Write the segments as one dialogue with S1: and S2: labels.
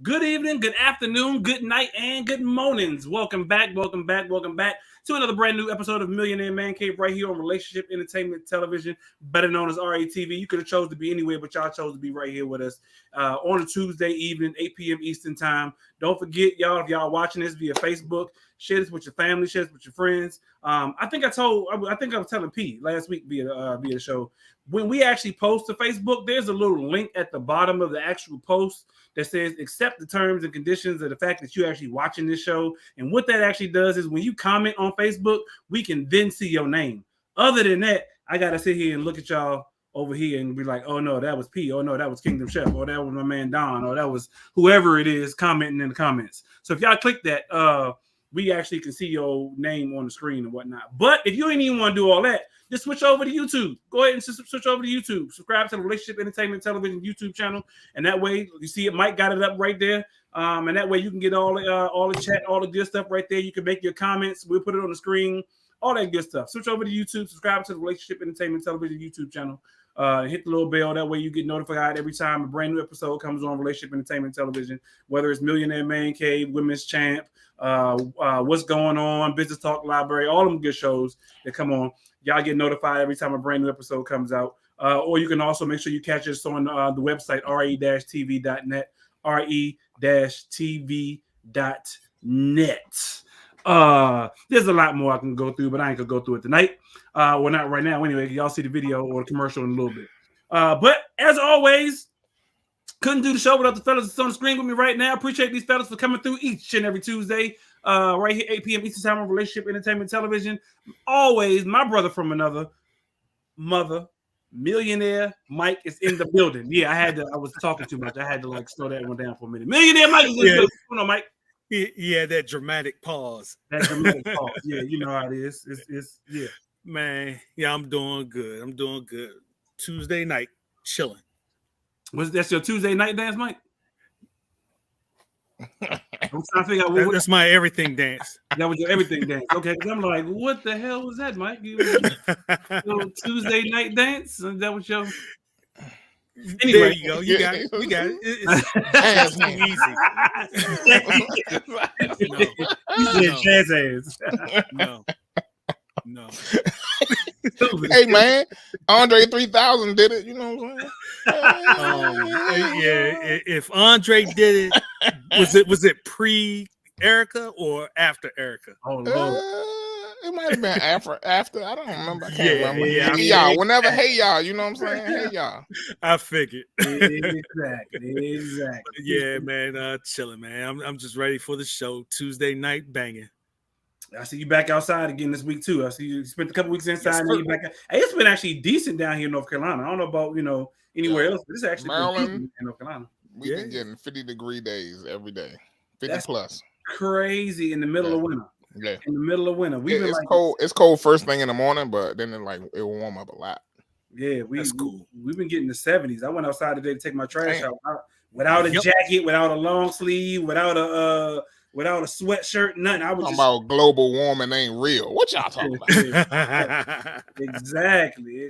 S1: Good evening, good afternoon, good night, and good mornings. Welcome back to another brand new episode of Millionaire Man Cave right here on Relationship Entertainment Television, better known as RATV. You could have chose to be anywhere, but y'all chose to be right here with us on a Tuesday evening, 8 p.m. Eastern time. Don't forget, y'all, if y'all watching this via Facebook, share this with your family, share this with your friends. I think I was telling P last week via the show. When we actually post to Facebook, there's a little link at the bottom of the actual post that says accept the terms and conditions of the fact that you're actually watching this show. And what that actually does is when you comment on Facebook, we can then see your name. Other than that, I got to sit here and look at y'all over here and be like, oh no, that was P. Oh no, that was Kingdom Chef. Or that was my man Don. Or that was whoever it is commenting in the comments. So if y'all click that, we actually can see your name on the screen and whatnot. But if you ain't even want to do all that, just switch over to YouTube. Go ahead and switch over to YouTube. Subscribe to the Relationship Entertainment Television YouTube channel, and that way you see it. Mike got it up right there, and that way you can get all the chat, all the good stuff right there. You can make your comments. We'll put it on the screen. All that good stuff. Switch over to YouTube. Subscribe to the Relationship Entertainment Television YouTube channel. Hit the little bell. That way you get notified every time a brand new episode comes on Relationship Entertainment Television. Whether it's Millionaire Man Cave, Women's Champ, What's Going On, Business Talk Library, all them good shows that come on. Y'all get notified every time a brand new episode comes out. Or you can also make sure you catch us on the website, re-tv.net, re-tv.net. There's a lot more I can go through, but I ain't gonna go through it tonight. Well, not right now. Anyway, y'all see the video or the commercial in a little bit. But as always, couldn't do the show without the fellas that's on the screen with me right now. Appreciate these fellas for coming through each and every Tuesday. Right here, 8 p.m. Eastern Time on Relationship Entertainment Television. Always, my brother from another mother, Millionaire Mike is in the building. Yeah, I was talking too much. I had to slow that one down for a minute. Millionaire Mike is in the building. What's going on, Mike?
S2: Yeah, that dramatic pause.
S1: Yeah, you know how it is. It's yeah.
S2: Man, yeah, I'm doing good. Tuesday night, chilling.
S1: That's your Tuesday night dance, Mike? I'm trying to figure out
S2: that's my everything dance.
S1: That was your everything dance. Okay, because I'm like, what the hell was that, Mike? Your Tuesday night dance? That was your. Anyway,
S2: there you go. You got it. It's easy.
S1: You said jazz hands.
S2: No.
S3: Hey man, Andre 3000 did it. You know what I'm saying?
S2: Yeah. If Andre did it, was it pre Erica or after Erica?
S1: Oh Lord.
S3: It might have been after. I don't remember. I can't remember.
S2: Yeah,
S3: hey y'all, whenever hey y'all, you know what I'm saying? Hey y'all.
S2: I figured.
S1: Exactly.
S2: Yeah, man. Chilling, man. I'm just ready for the show. Tuesday night banging.
S1: I see you back outside again this week too. I see you spent a couple weeks inside and you back. Hey, it's been actually decent down here in North Carolina. I don't know about anywhere else, but it's actually
S3: Maryland,
S1: been decent in North Carolina.
S3: We've been getting 50-degree days every day. 50
S1: That's
S3: plus.
S1: Crazy in the middle of winter.
S3: Yeah.
S1: In the middle of winter.
S3: It's cold. It's cold first thing in the morning, but then it will warm up a lot.
S1: Yeah,
S2: that's cool.
S1: We've been getting the 70s. I went outside today to take my trash out without a jacket, without a long sleeve, without a sweatshirt, nothing. I was
S3: talking about global warming ain't real. What y'all talking
S1: about? Exactly.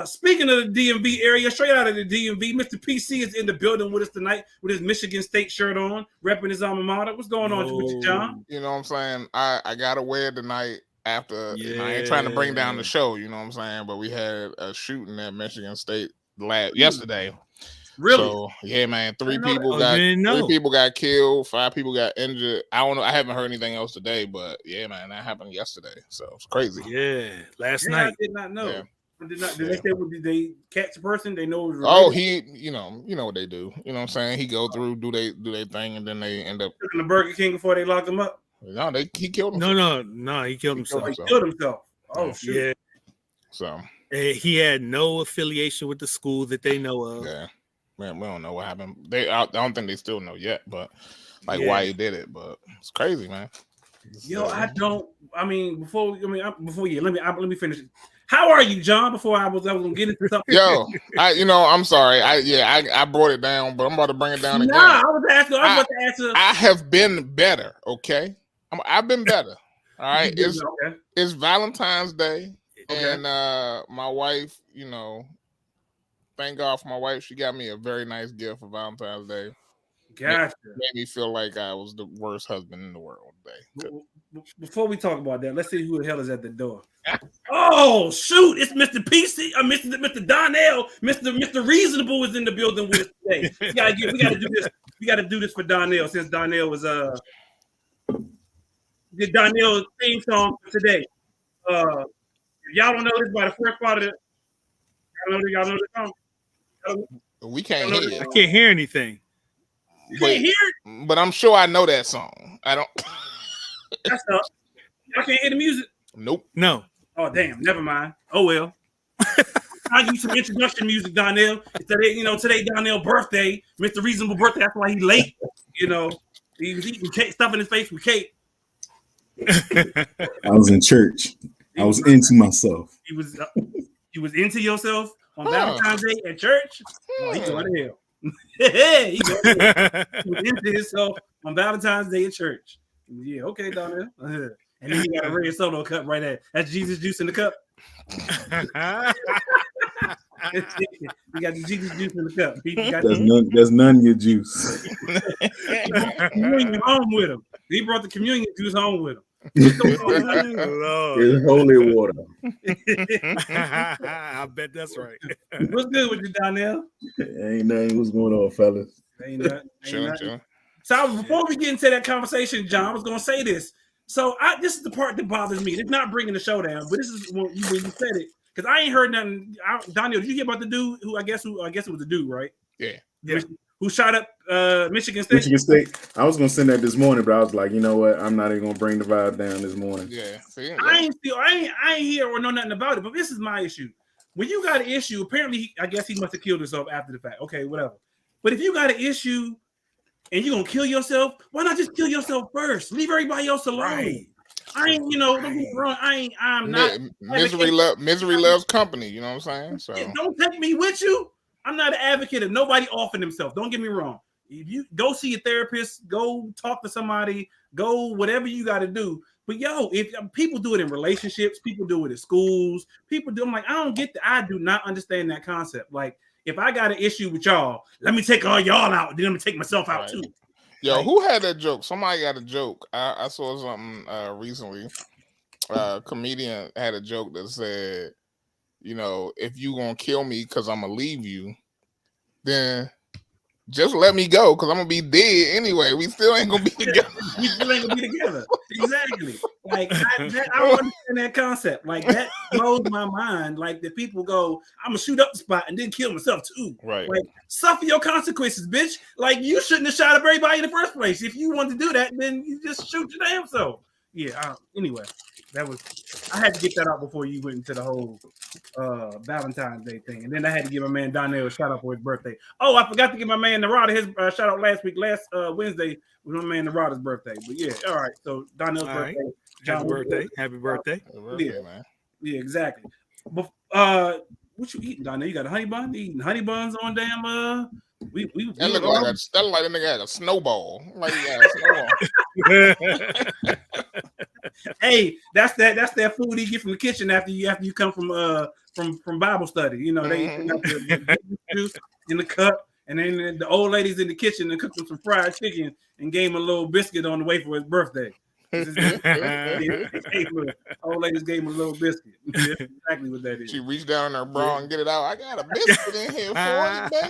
S1: Speaking of the DMV area, straight out of the DMV, Mr. PC is in the building with us tonight with his Michigan State shirt on, repping his alma mater. What's going on, Mr. John?
S3: You know what I'm saying? I got to wear tonight after. I ain't trying to bring down the show, you know what I'm saying? But we had a shooting at Michigan State yesterday.
S1: Really?
S3: So yeah, man. 3 people got killed. 5 people got injured. I don't know. I haven't heard anything else today, but yeah, man, that happened yesterday. So it's crazy.
S2: Yeah, last night.
S1: I did not know.
S3: Yeah.
S1: Did they say? Did they catch the person? They know it was
S3: related? Oh, he, you know what they do. You know what I'm saying? He go through, do they thing, and then they end up
S1: in the Burger King before they locked him up.
S3: No, he killed himself.
S2: No, he killed himself.
S1: He killed himself. Oh, shoot.
S2: Yeah.
S3: So
S2: he had no affiliation with the school that they know of.
S3: Yeah. Man, we don't know what happened. I don't think they still know yet, but why he did it. But it's crazy, man.
S1: Before let me finish. How are you, John? Before I was gonna get into something.
S3: I'm sorry. I brought it down, but I'm about to bring it down again.
S1: I was about to ask.
S3: I have been better. Okay, I've been better. All right. It's Valentine's Day, and my wife, thank God for my wife. She got me a very nice gift for Valentine's Day.
S1: Gotcha.
S3: Made me feel like I was the worst husband in the world today.
S1: Before we talk about that, let's see who the hell is at the door. Oh shoot! It's Mr. PC, Mr. Donnell, Mr. Reasonable is in the building with us today. We gotta do this. We gotta do this for Donnell since Donnell was the Donnell theme song for today. If y'all don't know this by the first part of it, y'all know the song.
S3: We can't hear it.
S2: I can't hear anything.
S1: You can't hear it?
S3: But I'm sure I know that song. I don't.
S1: That's up. I can't hear the music.
S3: Nope.
S2: No.
S1: Oh damn! Never mind. Oh well. I'll give you some introduction music, Donnell. Today, today Donnell's birthday, Mr. Reasonable birthday. That's why he's late. He was eating cake, stuff in his face with cake.
S4: I was in church. I was into myself.
S1: You was into yourself on Valentine's Day at church. Oh, he going to hell. He was into himself on Valentine's Day at church. Yeah, okay, Donnell. And then he got a red solo cup right there. That's Jesus juice in the cup. You got the Jesus juice in the cup.
S4: That's none of your juice.
S1: He brought the communion home with him. He brought the communion juice home with him.
S4: It's holy water.
S2: I bet that's right.
S1: What's good with you, Donnell?
S4: Ain't nothing. What's going on, fellas?
S1: Ain't nothing.
S3: Sure.
S1: So before we get into that conversation, John, I was going to say this. So this is the part that bothers me. It's not bringing the show down, but this is when you said it, because I ain't heard nothing. Donnell, did you hear about the dude who I guess it was a dude, right?
S3: Yeah.
S1: Who shot up Michigan State?
S4: Michigan State. I was gonna send that this morning, but I was like, you know what? I'm not even gonna bring the vibe down this morning.
S3: Yeah. See,
S1: I ain't hear or know nothing about it, but this is my issue. When you got an issue, apparently, I guess he must have killed himself after the fact. Okay, whatever. But if you got an issue and you're gonna kill yourself, why not just kill yourself first? Leave everybody else alone. Right. I ain't, don't get me wrong. I'm not.
S3: Misery loves company. You know what I'm saying? So
S1: don't take me with you. I'm not an advocate of nobody offing themselves. Don't get me wrong. If you go see a therapist, go talk to somebody, go whatever you got to do. But if people do it in relationships, people do it in schools, I'm like, I don't get that. I do not understand that concept. Like, if I got an issue with y'all, let me take all y'all out, then let me take myself out too.
S3: Yo, who had that joke? Somebody got a joke. I saw something recently. A comedian had a joke that said, if you gonna kill me because I'm gonna leave you, then just let me go because I'm gonna be dead anyway. We still ain't gonna be together.
S1: We still ain't gonna be together. Exactly. Like I don't understand that concept. Like that blows my mind. Like the people go, I'm gonna shoot up the spot and then kill myself too.
S3: Right.
S1: Like suffer your consequences, bitch. Like you shouldn't have shot up everybody in the first place. If you want to do that, then you just shoot your damn self. Yeah. Anyway, I had to get that out before you went into the whole Valentine's Day thing, and then I had to give my man Donnell a shout out for his birthday. Oh, I forgot to give my man Narada his shout out last Wednesday was my man Narada's birthday. But yeah, all right. So Donnell's birthday.
S2: Right. Happy birthday.
S1: Yeah,
S3: man.
S1: Yeah, exactly. But what you eating, Donnell? You got a honey bun? You eating honey buns on damn
S3: that look like that nigga had a snowball. Like he had a snowball.
S1: Hey, that's that food he get from the kitchen after you come from Bible study. They got the juice in the cup, and then the old ladies in the kitchen and cooked him some fried chicken and gave him a little biscuit on the way for his birthday. Old ladies gave him a little biscuit. That's exactly what that is.
S3: She reached down in her bra and get it out. I got a biscuit in here for you, baby.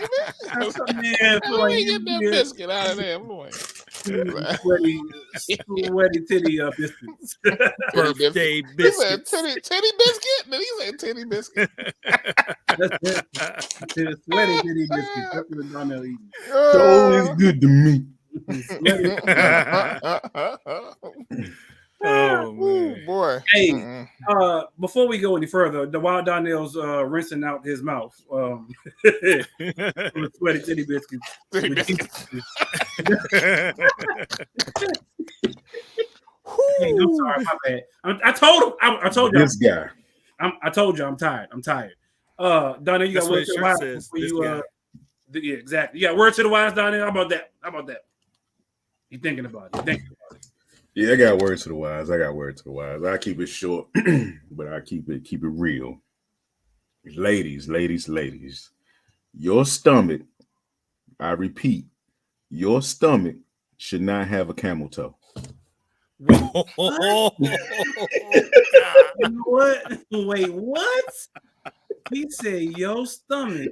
S3: Let me get that biscuit out of there, boy.
S1: Sweaty titty biscuits.
S2: Birthday biscuit.
S3: He said titty biscuit? Then he said titty biscuit.
S1: Sweaty titty biscuit. That's what Donnell eating.
S4: It's always good to me.
S2: Oh man,
S3: boy.
S1: Hey, before we go any further, while Donnell's rinsing out his mouth with sweaty titty biscuits. Hey, I'm sorry, my bad. I told him. I told you.
S4: This guy.
S1: I told you I'm tired. Donnell, you got word to the wise before you. Yeah, exactly. You got word to the wise, Donnell. How about that? You thinking about it?
S4: Yeah, I got words to the wise. I I keep it short, but I keep it real. Ladies. Your stomach, I repeat, Your stomach should not have a camel toe.
S2: Oh,
S1: You know what? Wait, what? He said your stomach.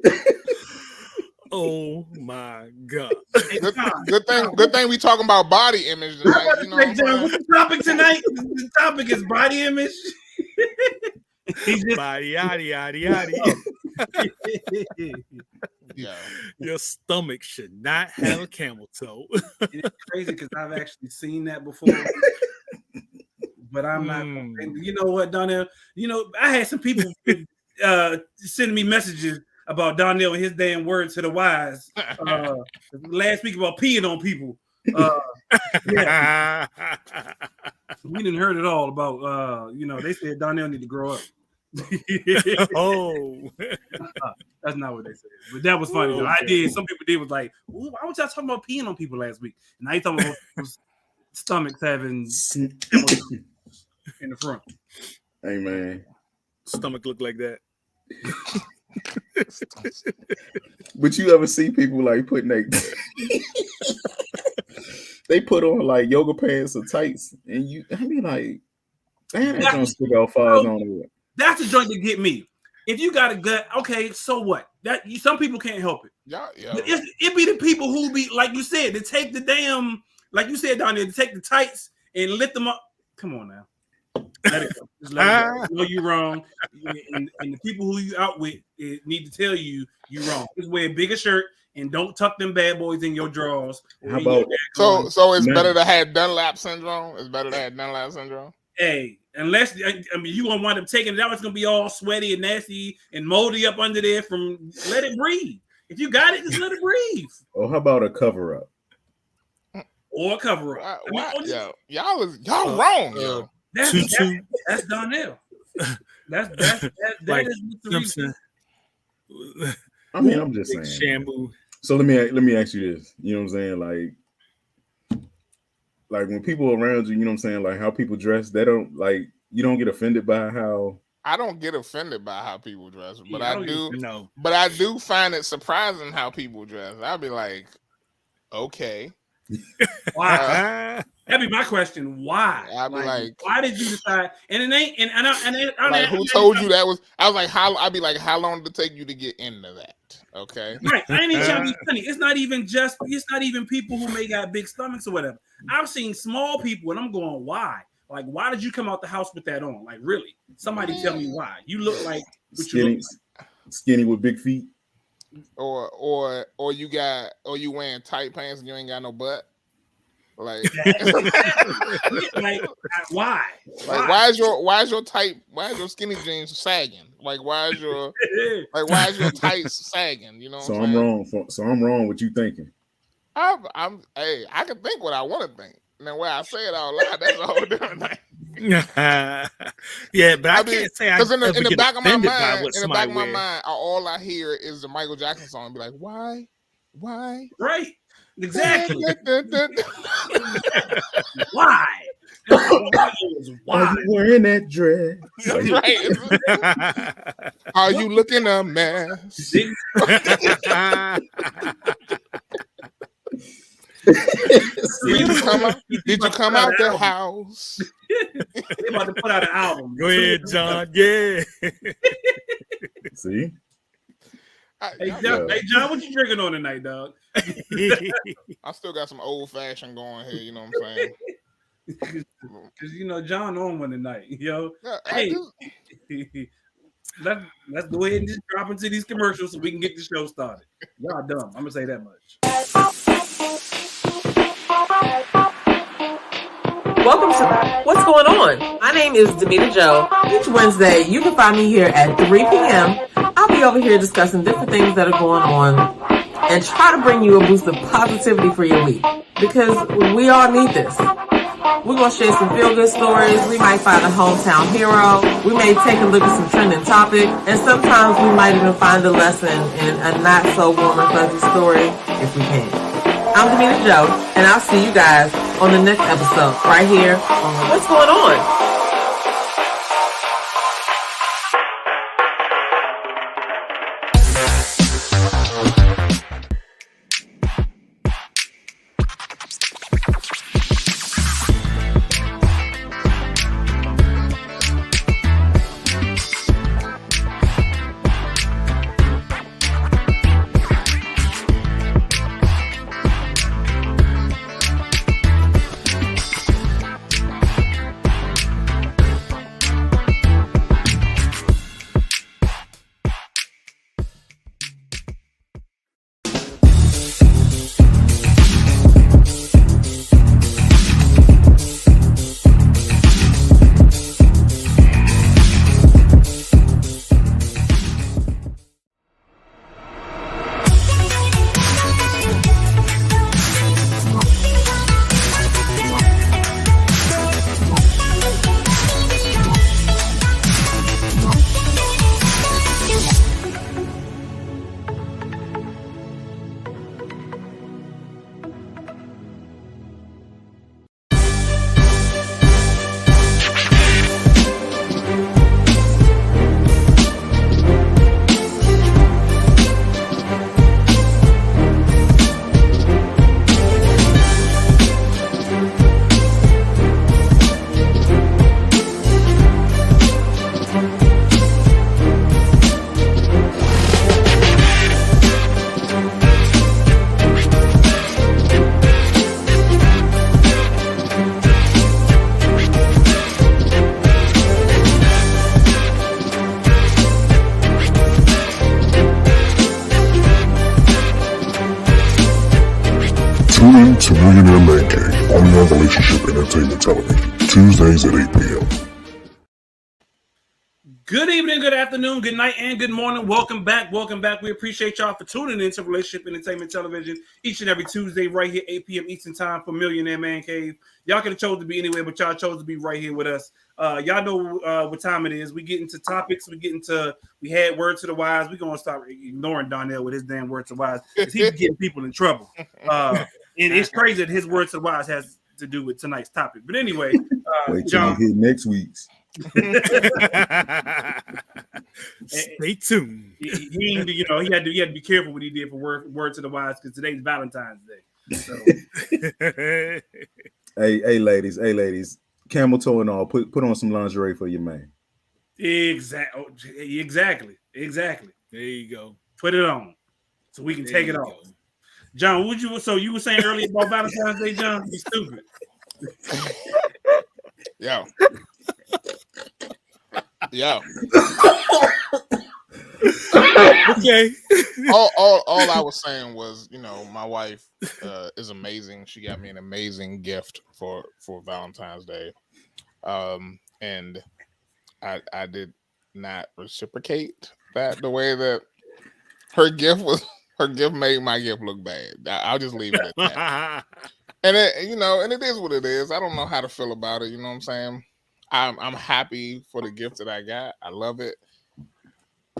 S2: oh my God.
S1: Hey,
S3: Good thing we talking about body image tonight. You know what I'm
S1: John,
S3: saying?
S1: what's the topic tonight? The topic is body image. He just-
S2: Body, yaddy, yaddy, yaddy.
S3: Yeah.
S2: Your stomach should not have a camel toe.
S1: It's crazy because I've actually seen that before. But I'm not. And you know what, Donnell? You know, I had some people sending me messages about Donnell and his damn words to the wise last week about peeing on people. Yeah. We didn't heard it all about they said Donnell need to grow up.
S2: Oh,
S1: that's not what they said, but that was funny though. I did. Some people did was like, why was y'all talking about peeing on people last week? And I talking about stomachs having in the front.
S4: Hey man,
S2: stomach look like that.
S4: But you ever see people like putting they put on like yoga pants or tights, and I mean like, damn, that don't stick out far on it.
S1: That's the joint to get me. If you got a gut, okay, so what? Some people can't help it.
S3: Yeah.
S1: But it be the people who be like you said, to take the damn, like you said down there, to take the tights and lift them up. Come on now. Let it go. Just let it go. You know you're wrong. And the people who you out with need to tell you you're wrong. Just wear a bigger shirt and don't tuck them bad boys in your drawers.
S4: How about
S3: so it's better to have Dunlap syndrome? It's better to have Dunlap syndrome?
S1: Hey, unless you gonna wind up taking it out, it's gonna be all sweaty and nasty and moldy up under there from let it breathe. If you got it, just let it breathe.
S4: Or how about a cover up?
S1: Or a cover up.
S3: Y'all wrong, yo.
S1: That's Donnell. That
S2: like,
S1: is the reason.
S4: I mean, I'm just saying.
S2: Shampoo.
S4: So let me ask you this. You know what I'm saying? Like when people around you, you know what I'm saying? Like how people dress, they don't like. You don't get offended by how.
S3: I don't get offended by how people dress, but
S1: Yeah,
S3: I do.
S2: No.
S3: But I do find it surprising how people dress. I'll be like, okay.
S1: Why? That'd be my question. Why?
S3: I'd be like,
S1: why did you decide? And it ain't. And I
S3: like, who told you that was? I was like, I'd be like, how long did it take you to get into that? Okay.
S1: Right. I ain't even trying to be funny. It's not even people who may got big stomachs or whatever. I've seen small people, and I'm going, why? Like, why did you come out the house with that on? Like, really? Somebody tell me why. You look like what you look like.
S4: Skinny with big feet.
S3: Or you wearing tight pants and you ain't got no butt. Like,
S1: like why?
S3: Like why is your skinny jeans sagging? Like why is your tights sagging? You know what I'm
S4: wrong. So I'm wrong what you thinking.
S3: I can think what I want to think. And then when I say it out loud, that's a whole different thing.
S2: Yeah, but I can't say
S3: because in the back of my mind, all I hear is the Michael Jackson song. Be like, why?
S1: Right. Exactly. Why? Why
S4: are you wearing that dress?
S3: That's right. Are you looking a mess? Did you come out the house?
S1: They about to put out an album.
S2: Go ahead, John. Yeah.
S4: See?
S1: Hey, John, what you drinking on tonight, dog?
S3: I still got some old fashioned going here. You know what I'm saying?
S1: Because John on one tonight, yo.
S3: Yeah,
S1: hey, let's go ahead and just drop into these commercials so we can get the show started. Y'all dumb. I'm gonna say that much.
S5: Welcome to What's Going On? My name is Demita Joe. Each Wednesday, you can find me here at 3 p.m. I'll be over here discussing different things that are going on and try to bring you a boost of positivity for your week because we all need this. We're going to share some feel-good stories. We might find a hometown hero. We may take a look at some trending topic. And sometimes we might even find a lesson in a not-so-warm and fuzzy story if we can. I'm Demita Joe, and I'll see you guys on the next episode right here on What's Going On?
S6: Tune in to Millionaire MAN Cave, only on Relationship Entertainment Television, Tuesdays at 8 p.m.
S1: Good evening, good afternoon, good night, and good morning. Welcome back. Welcome back. We appreciate y'all for tuning in to Relationship Entertainment Television each and every Tuesday right here, 8 p.m. Eastern Time for Millionaire Man Cave. Y'all could have chose to be anywhere, but y'all chose to be right here with us. Y'all know what time it is. We get into topics. We had Word to the Wise. We're going to start ignoring Donnell with his damn Word to the Wise because he's getting people in trouble. And it's crazy that his Word to the Wise has to do with tonight's topic. But anyway,
S4: Wait till
S1: John.
S4: you hit next week's.
S2: Stay tuned.
S1: He had to be careful what he did for word to the wise because today's Valentine's Day. So.
S4: Hey, ladies, camel toe and all. Put on some lingerie for your man.
S1: Exactly.
S2: There you go.
S1: Put it on so we can take it off. Go. John, you were saying earlier about Valentine's Day, John? You stupid.
S3: Yo.
S2: Okay.
S3: all I was saying was, my wife is amazing. She got me an amazing gift for Valentine's Day, and I did not reciprocate that the way that her gift was. Her gift made my gift look bad. I'll just leave it at that. And it is what it is. I don't know how to feel about it. You know what I'm saying? I'm happy for the gift that I got. I love it.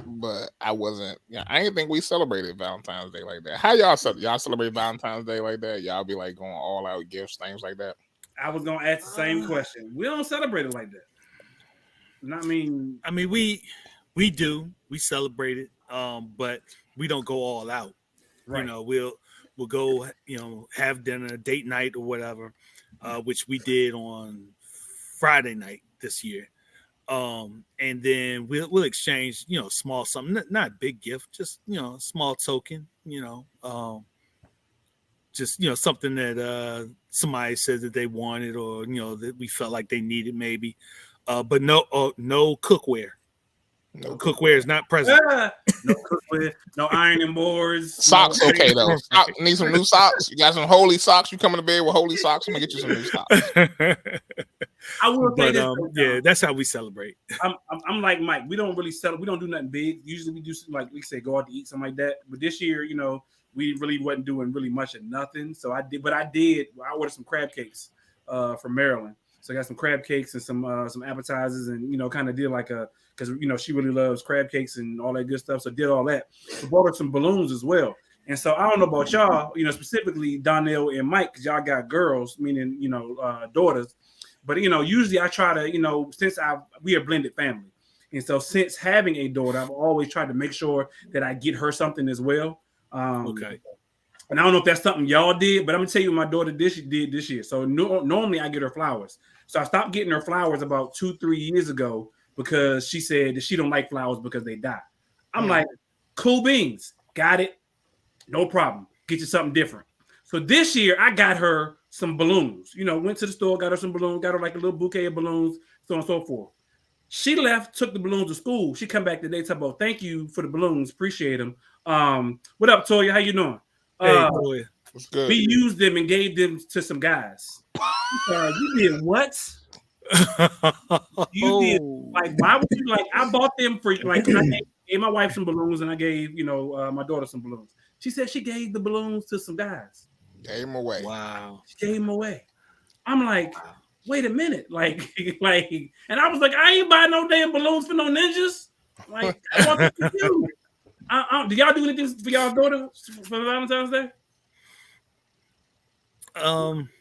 S3: But I wasn't, I didn't think we celebrated Valentine's Day like that. How y'all celebrate Valentine's Day like that? Y'all be like going all out gifts, things like that?
S1: I was going to ask the same question. We don't celebrate it like that. I mean,
S2: we do. We celebrate it, but we don't go all out. Right. We'll go, have dinner, date night or whatever, which we did on Friday night this year. And then we'll exchange, small something, not big gift, just, small token, just, something that somebody said that they wanted or, that we felt like they needed maybe, but no cookware. No cookware is not present.
S1: No cookware, no ironing boards.
S3: Socks, okay though. Need some new socks. You got some holy socks. You coming to bed with holy socks? I'm gonna get you some new socks.
S1: I will say this.
S2: Yeah, that's how we celebrate.
S1: I'm like Mike. We don't really celebrate. We don't do nothing big. Usually we do like we say go out to eat something like that. But this year, we really wasn't doing really much of nothing. So I ordered some crab cakes from Maryland. So I got some crab cakes and some appetizers and kind of did like because she really loves crab cakes and all that good stuff. So did all that. So bought her some balloons as well. And so I don't know about y'all, specifically Donnell and Mike, because y'all got girls, meaning daughters. But usually I try to since we are a blended family, and so since having a daughter, I've always tried to make sure that I get her something as well.
S2: Okay.
S1: And I don't know if that's something y'all did, but I'm gonna tell you what my daughter did this year. So normally I get her flowers. So I stopped getting her flowers about 2-3 years ago because she said that she don't like flowers because they die. I'm like, cool beans, got it, no problem. Get you something different. So this year I got her some balloons. Went to the store, got her some balloons, got her like a little bouquet of balloons, so on and so forth. She left, took the balloons to school. She come back today, talk about thank you for the balloons, appreciate them. What up, Toya? How you doing?
S2: Hey, Toya.
S3: What's good?
S1: We used them and gave them to some guys. You did what? You did like why would you like? I bought them for like I gave my wife some balloons and I gave my daughter some balloons. She said she gave the balloons to some guys.
S3: Gave them away.
S2: Wow.
S1: She gave them away. I'm like, wait a minute, like, and I was like, I ain't buying no damn balloons for no ninjas. Like, I want them for you. Do y'all do anything for y'all daughter for Valentine's Day?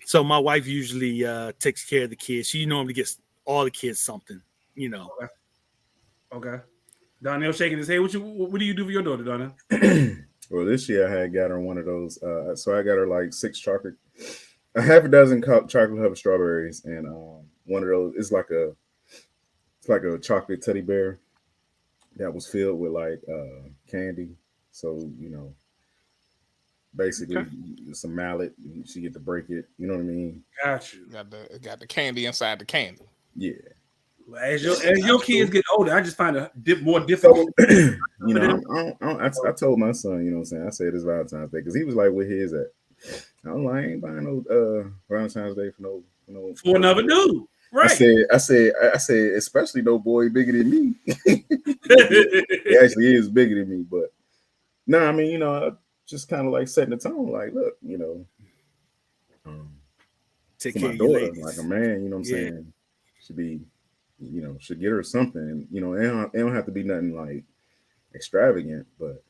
S2: So my wife usually takes care of the kids. She normally gets all the kids something,
S1: Okay. Donnell shaking his head. What do you do for your daughter, Donnell?
S4: Well, this year I had got her one of those. So I got her like 6 chocolate, a half a dozen chocolate covered strawberries, and one of those. It's like a chocolate teddy bear that was filled with like candy. So basically some mallet. She get to break it. You know what I mean?
S1: Got you.
S3: Got the candy inside the candy.
S4: Yeah.
S1: As your kids get older, I just find it more difficult.
S4: I told my son, what I'm saying, I said it's Valentine's Day because he was like, where his at? I ain't buying no Valentine's Day for no
S1: for another dude. Right.
S4: I said, especially no boy bigger than me. He actually is bigger than me, but no, I mean, just kind of like setting the tone. Like, look,
S2: Take
S4: for
S2: care
S4: my
S2: of your
S4: daughter,
S2: ladies.
S4: like a man, you know what I'm saying, should be, should get her something. It don't have to be nothing like extravagant, but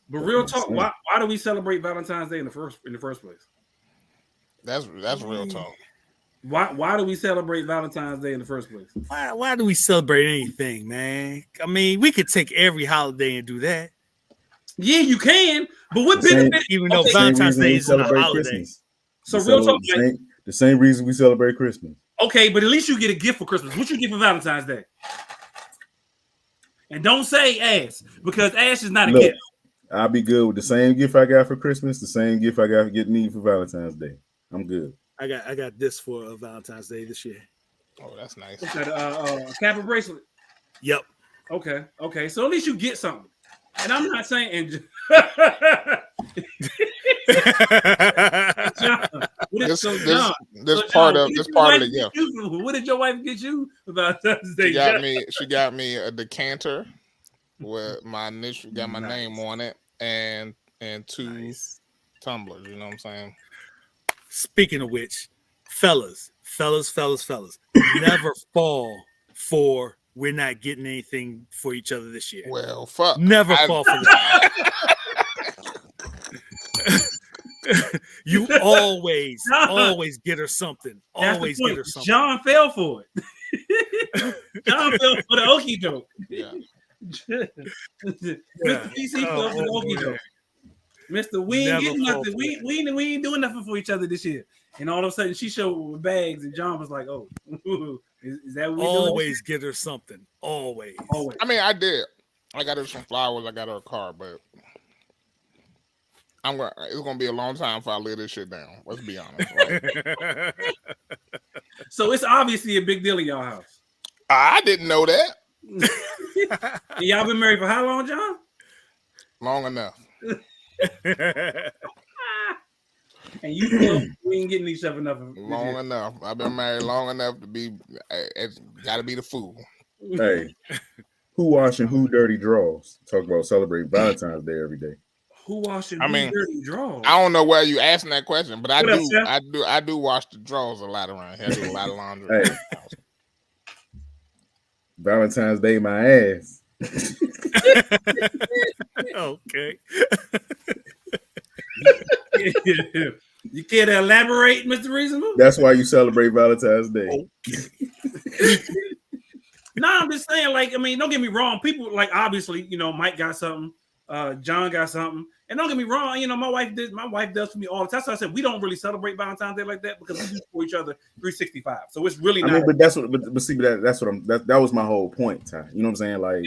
S1: But real talk, why do we celebrate Valentine's Day in the first place?
S3: That's real talk.
S1: Why do we celebrate Valentine's Day in the first place?
S2: Why do we celebrate anything, man? I mean, we could take every holiday and do that.
S1: Yeah, you can, but what benefit?
S2: Even though Valentine's Day isn't a holiday.
S4: Christmas.
S1: So real talk,
S4: the same reason we celebrate Christmas.
S1: Okay, but at least you get a gift for Christmas. What you get for Valentine's Day? And don't say ass, because ass is not a gift.
S4: I'll be good with the same gift I got for Christmas, the same gift I got to get me for Valentine's Day. I'm good.
S2: I got this for Valentine's Day this year.
S3: Oh, that's nice.
S1: What's that, a Kappa bracelet?
S2: Yep.
S1: Okay. So at least you get something. And I'm not saying
S3: this part of the gift.
S1: What did your wife get you for Valentine's Day?
S3: She got me a decanter with my initial, got my name on it, and two tumblers. You know what I'm saying?
S2: Speaking of which, fellas, never fall for we're not getting anything for each other this year.
S3: Well, fuck.
S2: Never fall for that. You always get her something. Always get her something.
S1: John fell for it. John fell for the okie doke.
S3: Yeah.
S1: Mr. PC fell for the okie doke. Mr. We ain't getting nothing. We ain't doing nothing for each other this year. And all of a sudden, she showed with bags, and John was like, "Oh, is that what we
S2: always doing? Get her something? Always.
S3: I mean, I did. I got her some flowers. I got her a car, but it's gonna be a long time before I lay this shit down. Let's be honest. Right?
S1: So it's obviously a big deal in y'all house.
S3: I didn't know that.
S1: And y'all been married for how long, John?
S3: Long enough.
S1: And you feel we ain't getting each other nothing.
S3: Long enough. I've been married long enough to be. It's got to be the fool.
S4: Hey, who washing who dirty drawers? Talk about celebrating Valentine's Day every day.
S1: Who washing who dirty drawers?
S3: I don't know where you asking that question, but I do wash the drawers a lot around here. I do a lot of laundry.
S4: Hey. Valentine's Day, my ass.
S2: Okay.
S1: You care to elaborate, Mr. Reasonable?
S4: That's why you celebrate Valentine's Day.
S1: Okay. No, I'm just saying, like, I mean, don't get me wrong. People, like, obviously, Mike got something, John got something, and don't get me wrong. My wife does for me all the time. So I said we don't really celebrate Valentine's Day like that because we do for each other 365. So it's really not.
S4: I mean, but that's what. But see, that's what that was my whole point, Ty. You know what I'm saying? Like,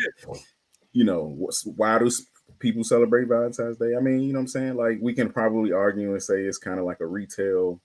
S4: why do people celebrate Valentine's Day? I mean, you know what I'm saying? Like, we can probably argue and say it's kind of like a retail,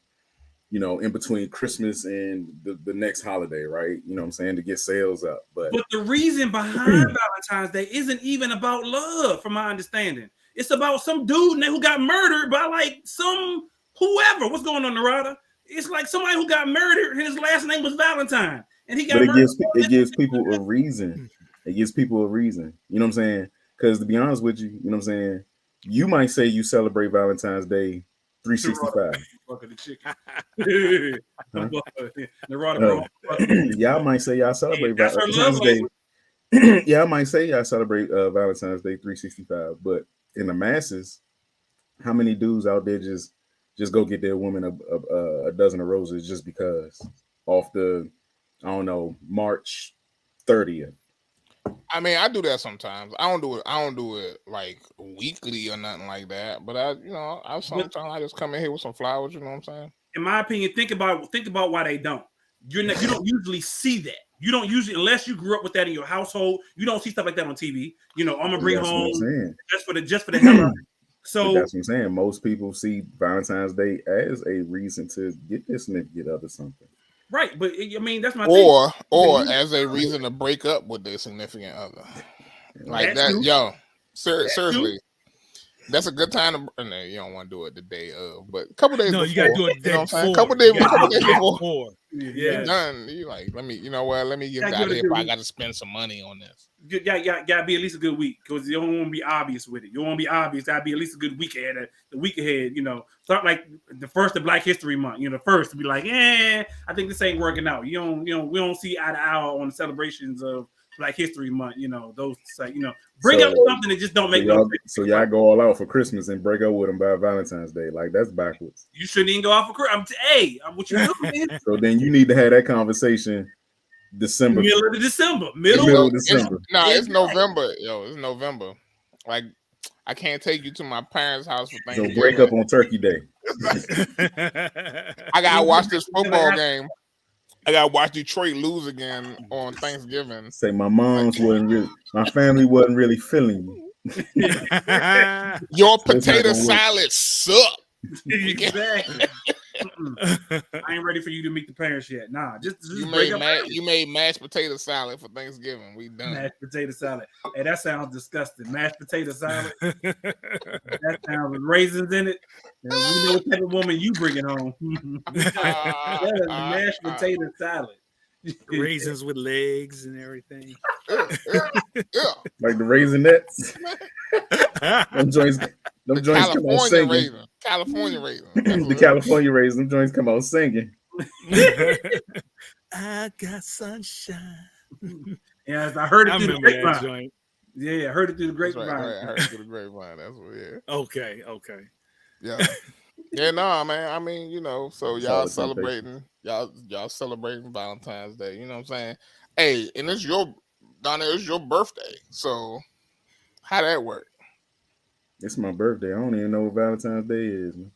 S4: in between Christmas and the next holiday, right? You know what I'm saying? To get sales up. But
S1: the reason behind Valentine's Day isn't even about love, from my understanding. It's about some dude who got murdered by like some whoever. What's going on, Narada? It's like somebody who got murdered and his last name was Valentine. And he got murdered.
S4: It gives people a reason. It gives people a reason. You know what I'm saying? Because to be honest with you, you know what I'm saying? You might say you celebrate Valentine's Day 365. Y'all might say y'all celebrate Valentine's Day. Yeah, I might say y'all celebrate Valentine's Day 365, but in the masses, how many dudes out there just go get their woman a dozen of roses just because off the March 30th?
S3: I mean, I do that sometimes. I don't do it like weekly or nothing like that. But I sometimes I just come in here with some flowers. You know what I'm saying?
S1: In my opinion, think about why they don't. You don't usually see that. You don't usually, unless you grew up with that in your household, you don't see stuff like that on TV. I'm gonna bring home just for the hell of it. So
S4: that's what I'm saying. Most people see Valentine's Day as a reason to get their significant other something.
S1: Right, but I mean that's my
S3: thing. Or as a reason to break up with their significant other. Like that, yo. Seriously. That's a good time to. No, you don't want to do it the day of, but a couple days.
S2: No,
S3: before,
S2: you gotta do it the day
S3: you know what I'm saying?
S2: before.
S3: Couple days
S2: You
S3: before.
S2: Yeah.
S3: You're done. You like, let me. You know what? Let me get out here if I got to spend some money on this.
S1: Gotta be at least a good week because you don't want to be obvious with it. You don't want to be obvious. Gotta be at least a good week ahead. The week ahead, start like the first of Black History Month. The first to be like, I think this ain't working out. We don't see eye to eye on the celebrations of Black History Month. Those like, bring up something that just don't make no sense.
S4: So y'all go all out for Christmas and break up with them by Valentine's Day. Like that's backwards.
S1: You shouldn't even go out for Christmas. What you doing?
S4: So then you need to have that conversation. December.
S1: Middle of December.
S4: Middle of December.
S3: It's November. It's November. Like, I can't take you to my parents' house for Thanksgiving.
S4: So break up on Turkey Day.
S3: I gotta watch this football game. I gotta watch Detroit lose again on Thanksgiving.
S4: Say my my family wasn't really feeling me.
S3: Your potato salad sucked.
S1: Exactly. I ain't ready for you to meet the parents yet. Nah, just
S3: you made mashed potato salad for Thanksgiving. We done.
S1: Mashed potato salad. Hey, that sounds disgusting. Mashed potato salad. That sounds with raisins in it. And we know what type of woman you bringing home. That is mashed potato salad.
S2: Raisins with legs and everything.
S3: Yeah.
S4: Like the Raisinets. Them joints come out singing.
S3: California raisin.
S4: The California raisins. Them joints come out singing.
S2: I got sunshine.
S1: Yeah, I heard it through the grapevine.
S2: Joint.
S1: Yeah, I heard it through the grapevine.
S3: Right. I heard it through the grapevine. That's what. Yeah.
S2: Okay.
S3: Yeah. Yeah. No, man. I mean, so y'all celebrating. Y'all celebrating Valentine's Day. You know what I'm saying? Hey, and it's your birthday. So how that work?
S4: It's my birthday. I don't even know what Valentine's Day is, man.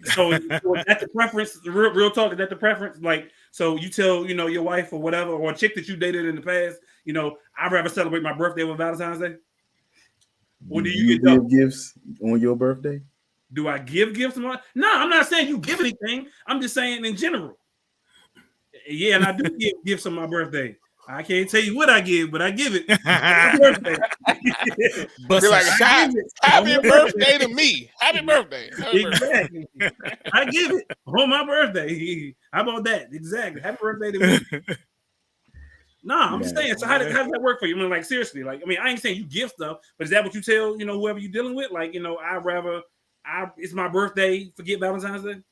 S1: So that's the preference. Real talk, is that the preference? Like, so you tell your wife or whatever, or a chick that you dated in the past, I'd rather celebrate my birthday with Valentine's Day. Or do you
S4: give gifts on your birthday?
S1: Do I give gifts? No, I'm not saying you give anything. I'm just saying in general. Yeah, and I do give gifts on my birthday. I can't tell you what I give, but I give it.
S3: But be like, happy birthday to me. Happy birthday.
S1: Exactly. I give it on my birthday. How about that? Exactly. Happy birthday to me. No, I'm just saying. So how does that work for you? I mean, like seriously, I ain't saying you give stuff, but is that what you tell whoever you're dealing with? Like, it's my birthday. Forget Valentine's Day.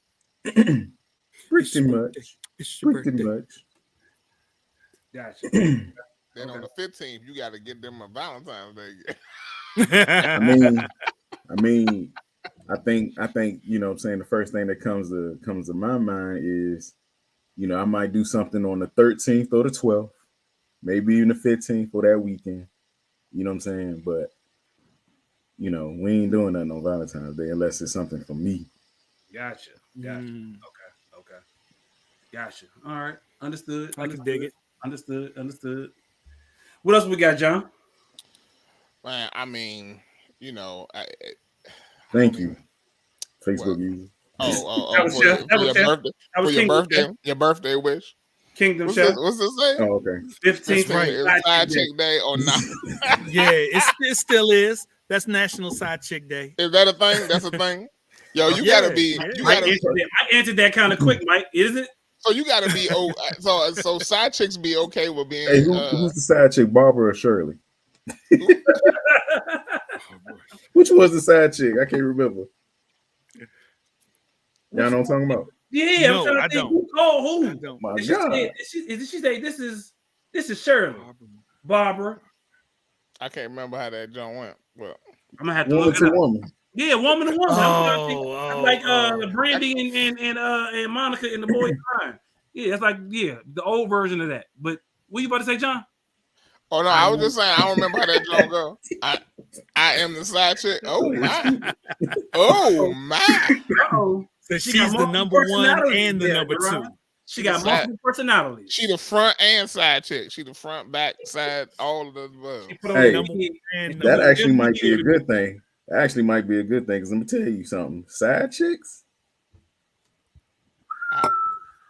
S4: Pretty much.
S1: Gotcha.
S3: Then on the 15th, you got to get them a Valentine's Day.
S4: I mean, I think what I'm saying, the first thing that comes to my mind is, I might do something on the 13th or the 12th, maybe even the 15th for that weekend. You know what I'm saying? But we ain't doing nothing on Valentine's Day unless it's something for me.
S1: Gotcha. Okay. Gotcha. All right. Understood.
S2: I can dig it.
S1: Understood. What else we got, John?
S3: Man, I mean,
S4: thank you, Facebook user.
S3: Your birthday wish.
S1: Kingdom
S3: what's
S1: Chef.
S3: What's this say?
S4: Oh, okay.
S1: 15th
S3: right. Side Chick Day or not?
S2: Yeah, it still is. That's National Side Chick Day.
S3: Is that a thing? That's a thing. Yo, you gotta be.
S1: I answered that kind of quick, Mike. Is it?
S3: So you gotta be. So side chicks be okay with being.
S4: Hey, who's the side chick, Barbara or Shirley? Which was the side chick? I can't remember. Y'all know what I'm talking about?
S1: Yeah,
S2: no,
S1: I'm trying to think who called who.
S2: I don't.
S4: My
S1: Did
S4: God.
S1: she say this is Shirley? Barbara.
S3: I can't remember how that John went. Well,
S1: I'm gonna have to look it up.
S4: Woman.
S1: Yeah, woman to woman. I'm like Brandy and Monica and the boy crying. Yeah, that's like the old version of that. But what you about to say, John?
S3: Oh no, I was just saying I don't remember how that John go. I am the side chick. Oh my. Oh my.
S1: Uh-oh.
S2: So she's the number one and the number two.
S1: She got multiple personalities.
S3: She the front and side chick. She the front, back, side, all of the above.
S4: Hey, that actually might be a good thing. That actually might be a good thing because let me tell you something. Side chicks,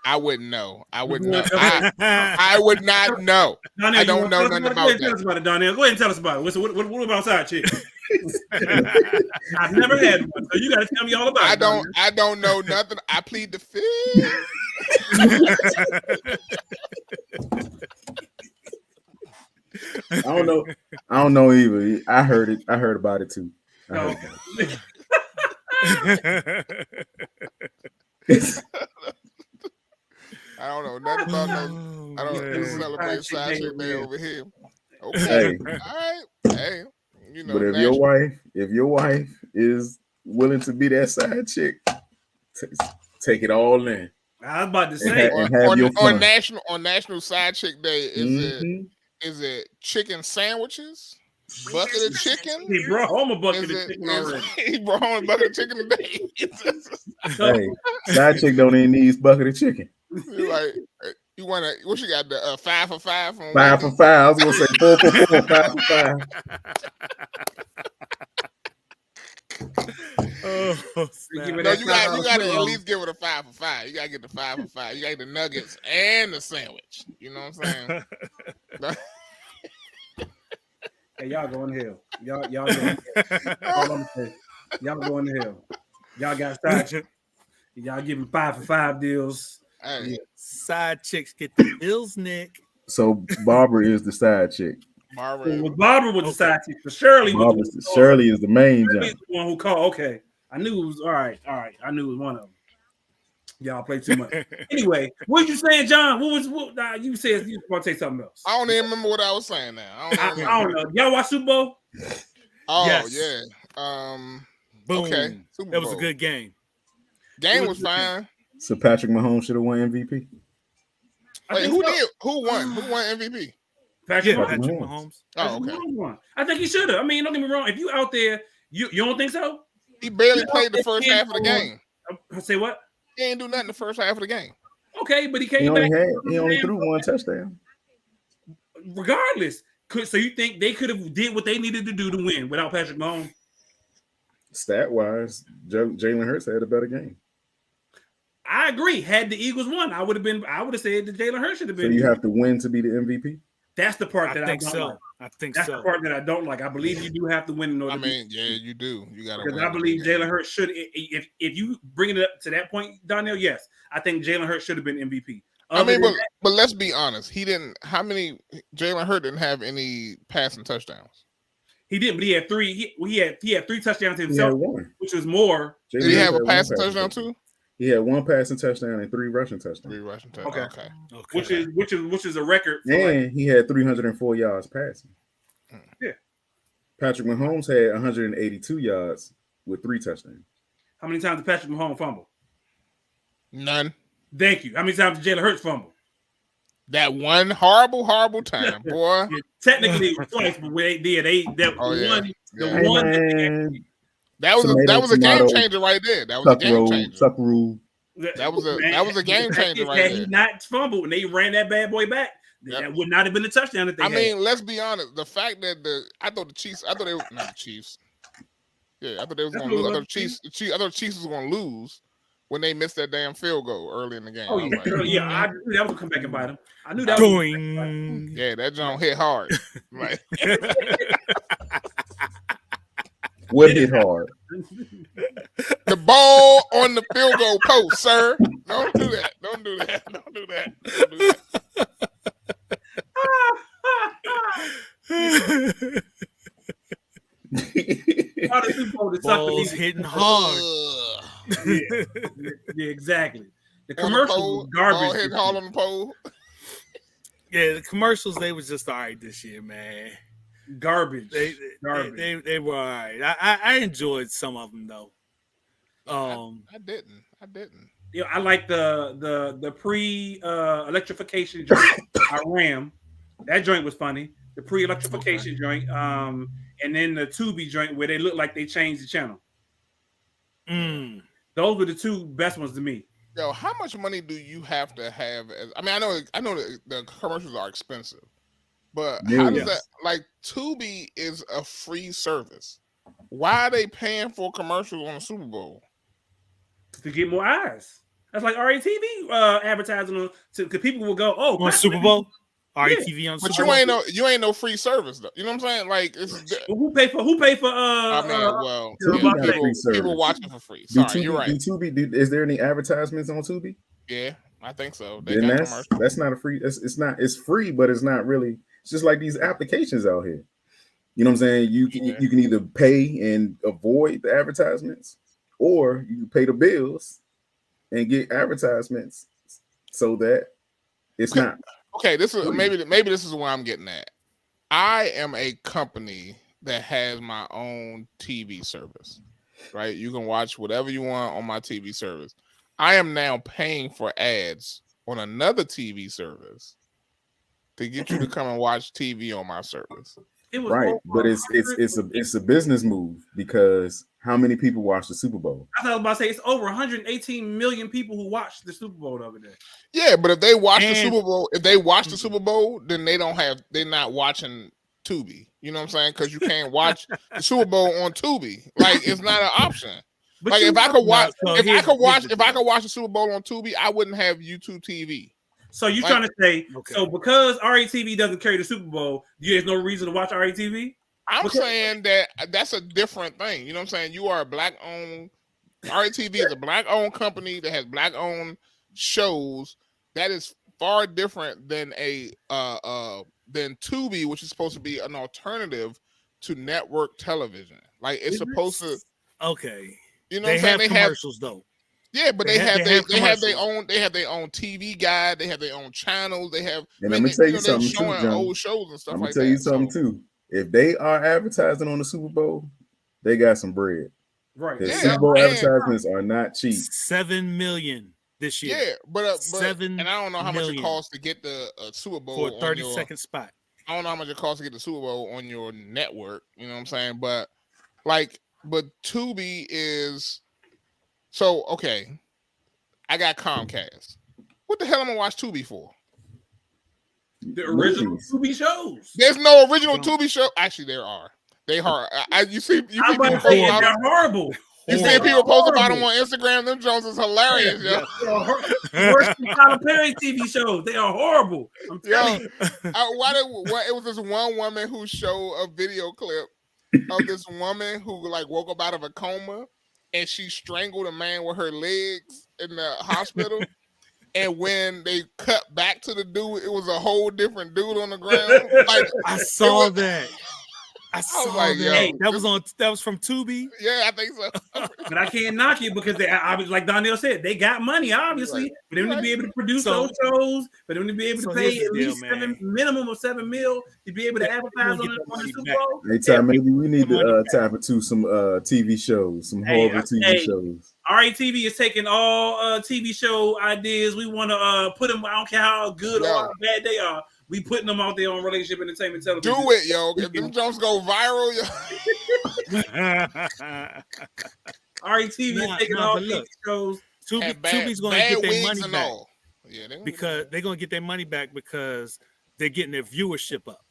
S3: I wouldn't know. I would
S1: You
S3: know.
S1: wanna tell us?
S3: I would not know.
S1: Donnell,
S3: I
S1: you
S3: don't
S1: wanna
S3: know
S1: tell us
S3: nothing
S1: about it? Go ahead
S3: about
S1: and tell
S3: that.
S1: us about it, Donnell. Go ahead and tell us about it. What about side chick? I've never had one, so you got to tell me all about it. Donnell.
S3: I don't know nothing. I plead the fifth.
S4: I don't know either. I heard it. I heard about it too. I heard
S3: I don't know nothing about no. I don't celebrate side chick day over here. Okay, all right. Hey, you know.
S4: But if your wife is willing to be that side chick, take it all in.
S1: I was about to say
S4: and have your fun.
S3: on National Side Chick Day, is it chicken sandwiches? Bucket of chicken?
S1: He brought home a bucket of chicken already.
S3: He brought home a bucket of chicken today.
S4: Hey, side chick don't even need bucket of chicken.
S3: You're like, you want to, what you got, the 5 for 5? From
S4: 5 for 5. I was going to say 4 for 4, 5 for 5.
S2: Oh,
S3: no, you got to at least give it a 5 for 5. You got to get the 5 for 5. You got to get the nuggets and the sandwich. You know what I'm saying?
S1: Hey, y'all going to hell. Y'all going to hell. All I'm saying. Y'all going to hell. Y'all got side chicks. Y'all giving 5 for 5 deals.
S3: Hey.
S2: Side chicks get the bills, Nick.
S4: So Barbara is the side chick.
S1: Barbara was the side chick. But Shirley
S4: Shirley is the main
S1: Shirley
S4: jump.
S1: is the one who called. Okay. I knew it was all right. I knew it was one of them. Y'all play too much. Anyway, what you saying, John? You said you want to say something else.
S3: I don't even remember what I was saying now.
S1: I don't know. Y'all watch Super Bowl?
S3: Oh,
S2: yes.
S3: Yeah.
S2: Boom.
S3: Okay.
S2: That was a good game.
S3: Game was fine.
S4: So Patrick Mahomes should have won MVP.
S3: Wait, who did? Who won? Who won MVP?
S1: Patrick
S2: Mahomes.
S3: Oh, okay.
S1: I think he should have. I mean, don't get me wrong. If you out there, you don't think so?
S3: He barely played the first half of the game.
S1: Say what?
S3: He ain't do nothing the first half of the game.
S1: Okay, but he came back.
S4: He only threw one touchdown.
S1: Regardless, so you think they could have did what they needed to do to win without Patrick Mahomes?
S4: Stat wise, Jalen Hurts had a better game.
S1: I agree. Had the Eagles won, I would have said that Jalen Hurts should have been.
S4: So you have to win to be the MVP?
S1: That's the part that I don't like.
S2: I think
S1: that's the part that I don't like. I believe you do have to win in order.
S3: Yeah, you do. You got to.
S1: Because I believe Jalen Hurts should. If you bring it up to that point, Donnell, yes, I think Jalen Hurts should have been MVP.
S3: But let's be honest. He didn't. Jalen Hurts didn't have any passing touchdowns.
S1: He didn't, but he had 3. He had 3 touchdowns himself, which was more.
S3: Did he have a passing touchdown too?
S4: He had 1 passing touchdown and 3 rushing touchdowns.
S1: Okay. Which is a record.
S4: And he had 304 yards passing.
S1: Yeah.
S4: Patrick Mahomes had 182 yards with 3 touchdowns.
S1: How many times did Patrick Mahomes fumble?
S3: None.
S1: Thank you. How many times did Jalen Hurts fumble?
S3: That one horrible time, boy.
S1: Yeah, technically it was twice, but they did.
S3: That was a game changer right there. That was a game changer.
S4: Tuck rule.
S3: That was a game changer right there.
S1: Had he not fumbled and they ran that bad boy back, that would not have been a touchdown that they had.
S3: mean, let's be honest. The fact that I thought they were not the Chiefs. Yeah, I thought they was going to lose. I thought the Chiefs was going to lose when they missed that damn field goal early in the game.
S1: Oh yeah, I knew that was going to come back and bite them. I knew that.
S3: Yeah, that John hit hard. Right.
S4: What hit hard?
S3: The ball on the field goal post, sir. Don't do that. Don't do that. Don't do that. Don't do
S2: that. Balls hitting hard.
S1: Yeah, exactly. The commercials was garbage.
S3: Ball hitting hard on the pole.
S2: Yeah, the commercials, they was just all right this year, man.
S1: Garbage.
S2: They were all right. I enjoyed some of them though.
S3: I didn't.
S1: Yeah, I like the pre electrification joint. I ram. That joint was funny. The pre electrification joint. And then the Tubi joint where they look like they changed the channel. Those were the 2 best ones to me.
S3: Yo, how much money do you have to have? I know the commercials are expensive, but how does that? Like, Tubi is a free service. Why are they paying for commercials on the Super Bowl?
S1: To get more eyes. That's like RATV advertising on because people will go, oh,
S2: on Super Bowl. RATV on
S3: But
S2: Super Bowl.
S3: you ain't no free service though. You know what I'm saying? Like
S1: who pay for
S3: I mean, well, people watching for free. Sorry, you're right.
S4: Tubi, is there any advertisements on Tubi?
S3: Yeah, I think so.
S4: Then that's not a free. It's free, but it's not really. It's just like these applications out here. You know what I'm saying? You can either pay and avoid the advertisements, or you can pay the bills and get advertisements so that it's not.
S3: Okay, this is maybe this is where I'm getting at. I am a company that has my own TV service, right? You can watch whatever you want on my TV service. I am now paying for ads on another TV service to get you to come and watch TV on my service.
S4: Right, but it's a business move because how many people watch the Super Bowl?
S1: I thought I was about to say it's over 118 million people who watch the Super Bowl over there.
S3: Yeah, but if they watch the Super Bowl, then they're not watching Tubi. You know what I'm saying? Because you can't watch the Super Bowl on Tubi. Like it's not an option. But like if I could watch the Super Bowl on Tubi, I wouldn't have YouTube TV.
S1: So you're trying to say, so because RATV doesn't carry the Super Bowl, there's no reason to watch RATV?
S3: I'm saying that's a different thing. You know what I'm saying? You are a black-owned, RATV is a black-owned company that has black-owned shows. That is far different than than Tubi, which is supposed to be an alternative to network television. Like it's supposed to.
S2: Okay.
S3: You know what I'm saying? They
S2: commercials though.
S3: Yeah, but they have their own TV guide. They have their own channels. They have.
S4: And let me tell you something too, John.
S3: Old shows and stuff like that.
S4: I'm gonna tell you something too. If they are advertising on the Super Bowl, they got some bread.
S1: Right.
S4: Yeah, Super Bowl advertisements are not cheap.
S2: 7 million this year.
S3: Yeah, but
S2: 7
S3: and I don't know how much it costs to get the Super Bowl
S2: for a 30-second spot.
S3: I don't know how much it costs to get the Super Bowl on your network. You know what I'm saying? But Tubi is. So, okay, I got Comcast. What the hell am I watch Tubi for?
S1: The original Tubi shows.
S3: There's no original Tubi show. Actually, there are. They are. You see people post about
S1: they're horrible.
S3: You see people post about them on Instagram. Them Jones is hilarious.
S1: Yeah. Worse than Tyler Perry TV shows. They are horrible. I'm telling you.
S3: It was this one woman who showed a video clip of this woman who woke up out of a coma. And she strangled a man with her legs in the hospital. And when they cut back to the dude, it was a whole different dude on the ground.
S2: I saw that. I saw that. That was from Tubi.
S3: Yeah, I think so.
S1: But I can't knock it because they obviously, like Donnell said, they got money, obviously,
S3: right.
S1: for them to be able to produce those shows, for them to be able to pay at least minimum of $7 million to be able to advertise on the Super Bowl.
S4: Hey, Ty, maybe we need to tap into some TV shows, some horrible TV shows.
S1: RATV is taking all TV show ideas. We want to put them. I don't care how good or how bad they are. We putting them out there on Relationship Entertainment Television.
S3: Do it, yo. If them Jones go viral, yo.
S1: RATV is taking all TV shows.
S2: Tubi's going to get their money back.
S3: Yeah,
S2: they're going to get their money back because they're getting their viewership up.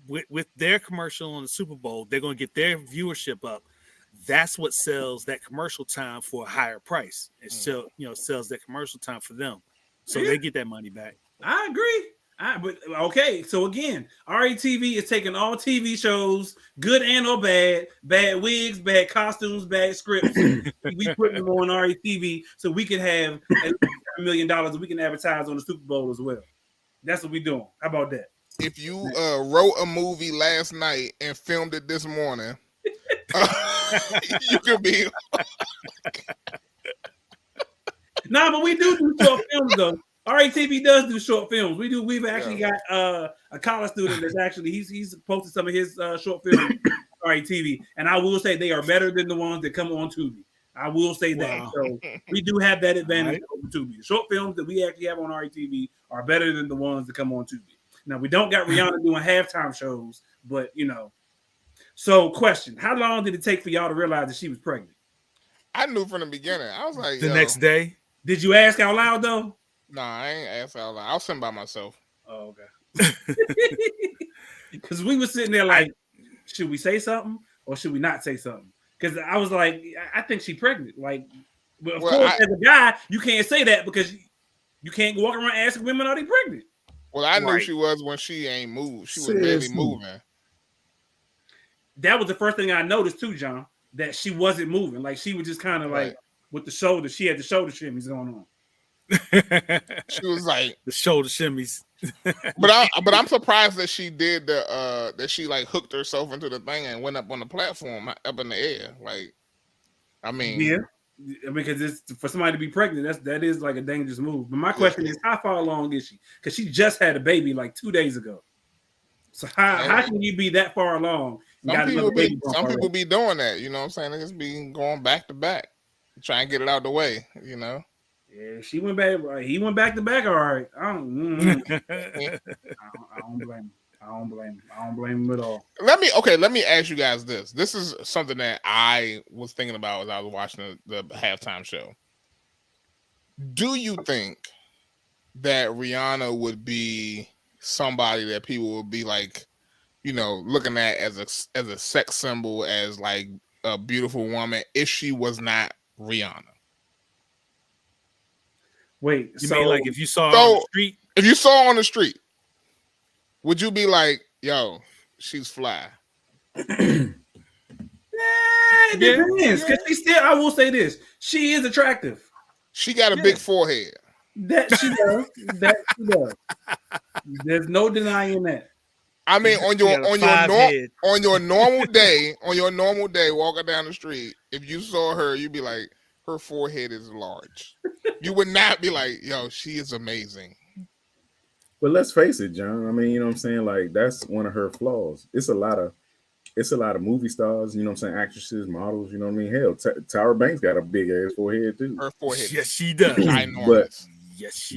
S2: With their commercial on the Super Bowl, they're going to get their viewership up. That's what sells that commercial time for a higher price. It sells that commercial time for them. So they get that money back.
S1: I agree. But okay, so again, RATV is taking all TV shows, good and or bad wigs, bad costumes, bad scripts. We putting them on RATV so we can have $1 million and we can advertise on the Super Bowl as well. That's what we're doing. How about that?
S3: If you wrote a movie last night and filmed it this morning, you could be.
S1: Nah, but we do short films though. RATV does do short films. We've actually got a college student that's actually he's posted some of his short films on RATV, and I will say they are better than the ones that come on Tubi. I will say that. So we do have that advantage over Tubi. The short films that we actually have on RATV are better than the ones that come on Tubi. Now we don't got Rihanna doing halftime shows, but So, question: how long did it take for y'all to realize that she was pregnant?
S3: I knew from the beginning. I was like,
S2: the next day.
S1: Did you ask out loud though?
S3: Nah, I ain't asked out loud. I was sitting by myself.
S1: Oh, okay. Because we were sitting there like, should we say something or should we not say something? Because I was like, I think she's pregnant. Like, But of course, as a guy, you can't say that because you can't walk around asking women are they pregnant.
S3: Well, I knew she was when she ain't moved. She was barely moving.
S1: That was the first thing I noticed too, John. That she wasn't moving. Like she was just kind of like with the shoulder. She had the shoulder shimmies going on.
S3: She was like
S2: the shoulder shimmies.
S3: but I'm surprised that she did that she like hooked herself into the thing and went up on the platform up in the air. Like, I mean,
S1: because it's for somebody to be pregnant, that is like a dangerous move. But my question is, how far along is she? Because she just had a baby like 2 days ago. So how can you be that far along?
S3: Some people be doing that, you know what I'm saying? They just be going back to back, try and get it out the way, you know.
S1: Yeah, she went back. He went back to back. All right. I don't blame him. I don't blame him at all.
S3: Let me ask you guys this. This is something that I was thinking about as I was watching the halftime show. Do you think that Rihanna would be somebody that people would be like, you know, looking at as a sex symbol, as like a beautiful woman, if she was not Rihanna?
S1: Wait,
S2: you mean like if you saw her on the street?
S3: If you saw her on the street, would you be like, yo, she's fly?
S1: It depends. Because she still, I will say this, she is attractive.
S3: She got a big forehead.
S1: That she does. That she does. There's no denying that.
S3: I mean, on your normal day, walking down the street, if you saw her, you'd be like, her forehead is large. You would not be like, yo, she is amazing.
S4: But let's face it, John. I mean, you know what I'm saying? Like, that's one of her flaws. It's a lot of movie stars, you know what I'm saying, actresses, models, you know what I mean? Hell, Tyra Banks got a big ass forehead too.
S3: Her forehead.
S2: Yes, she does.
S4: But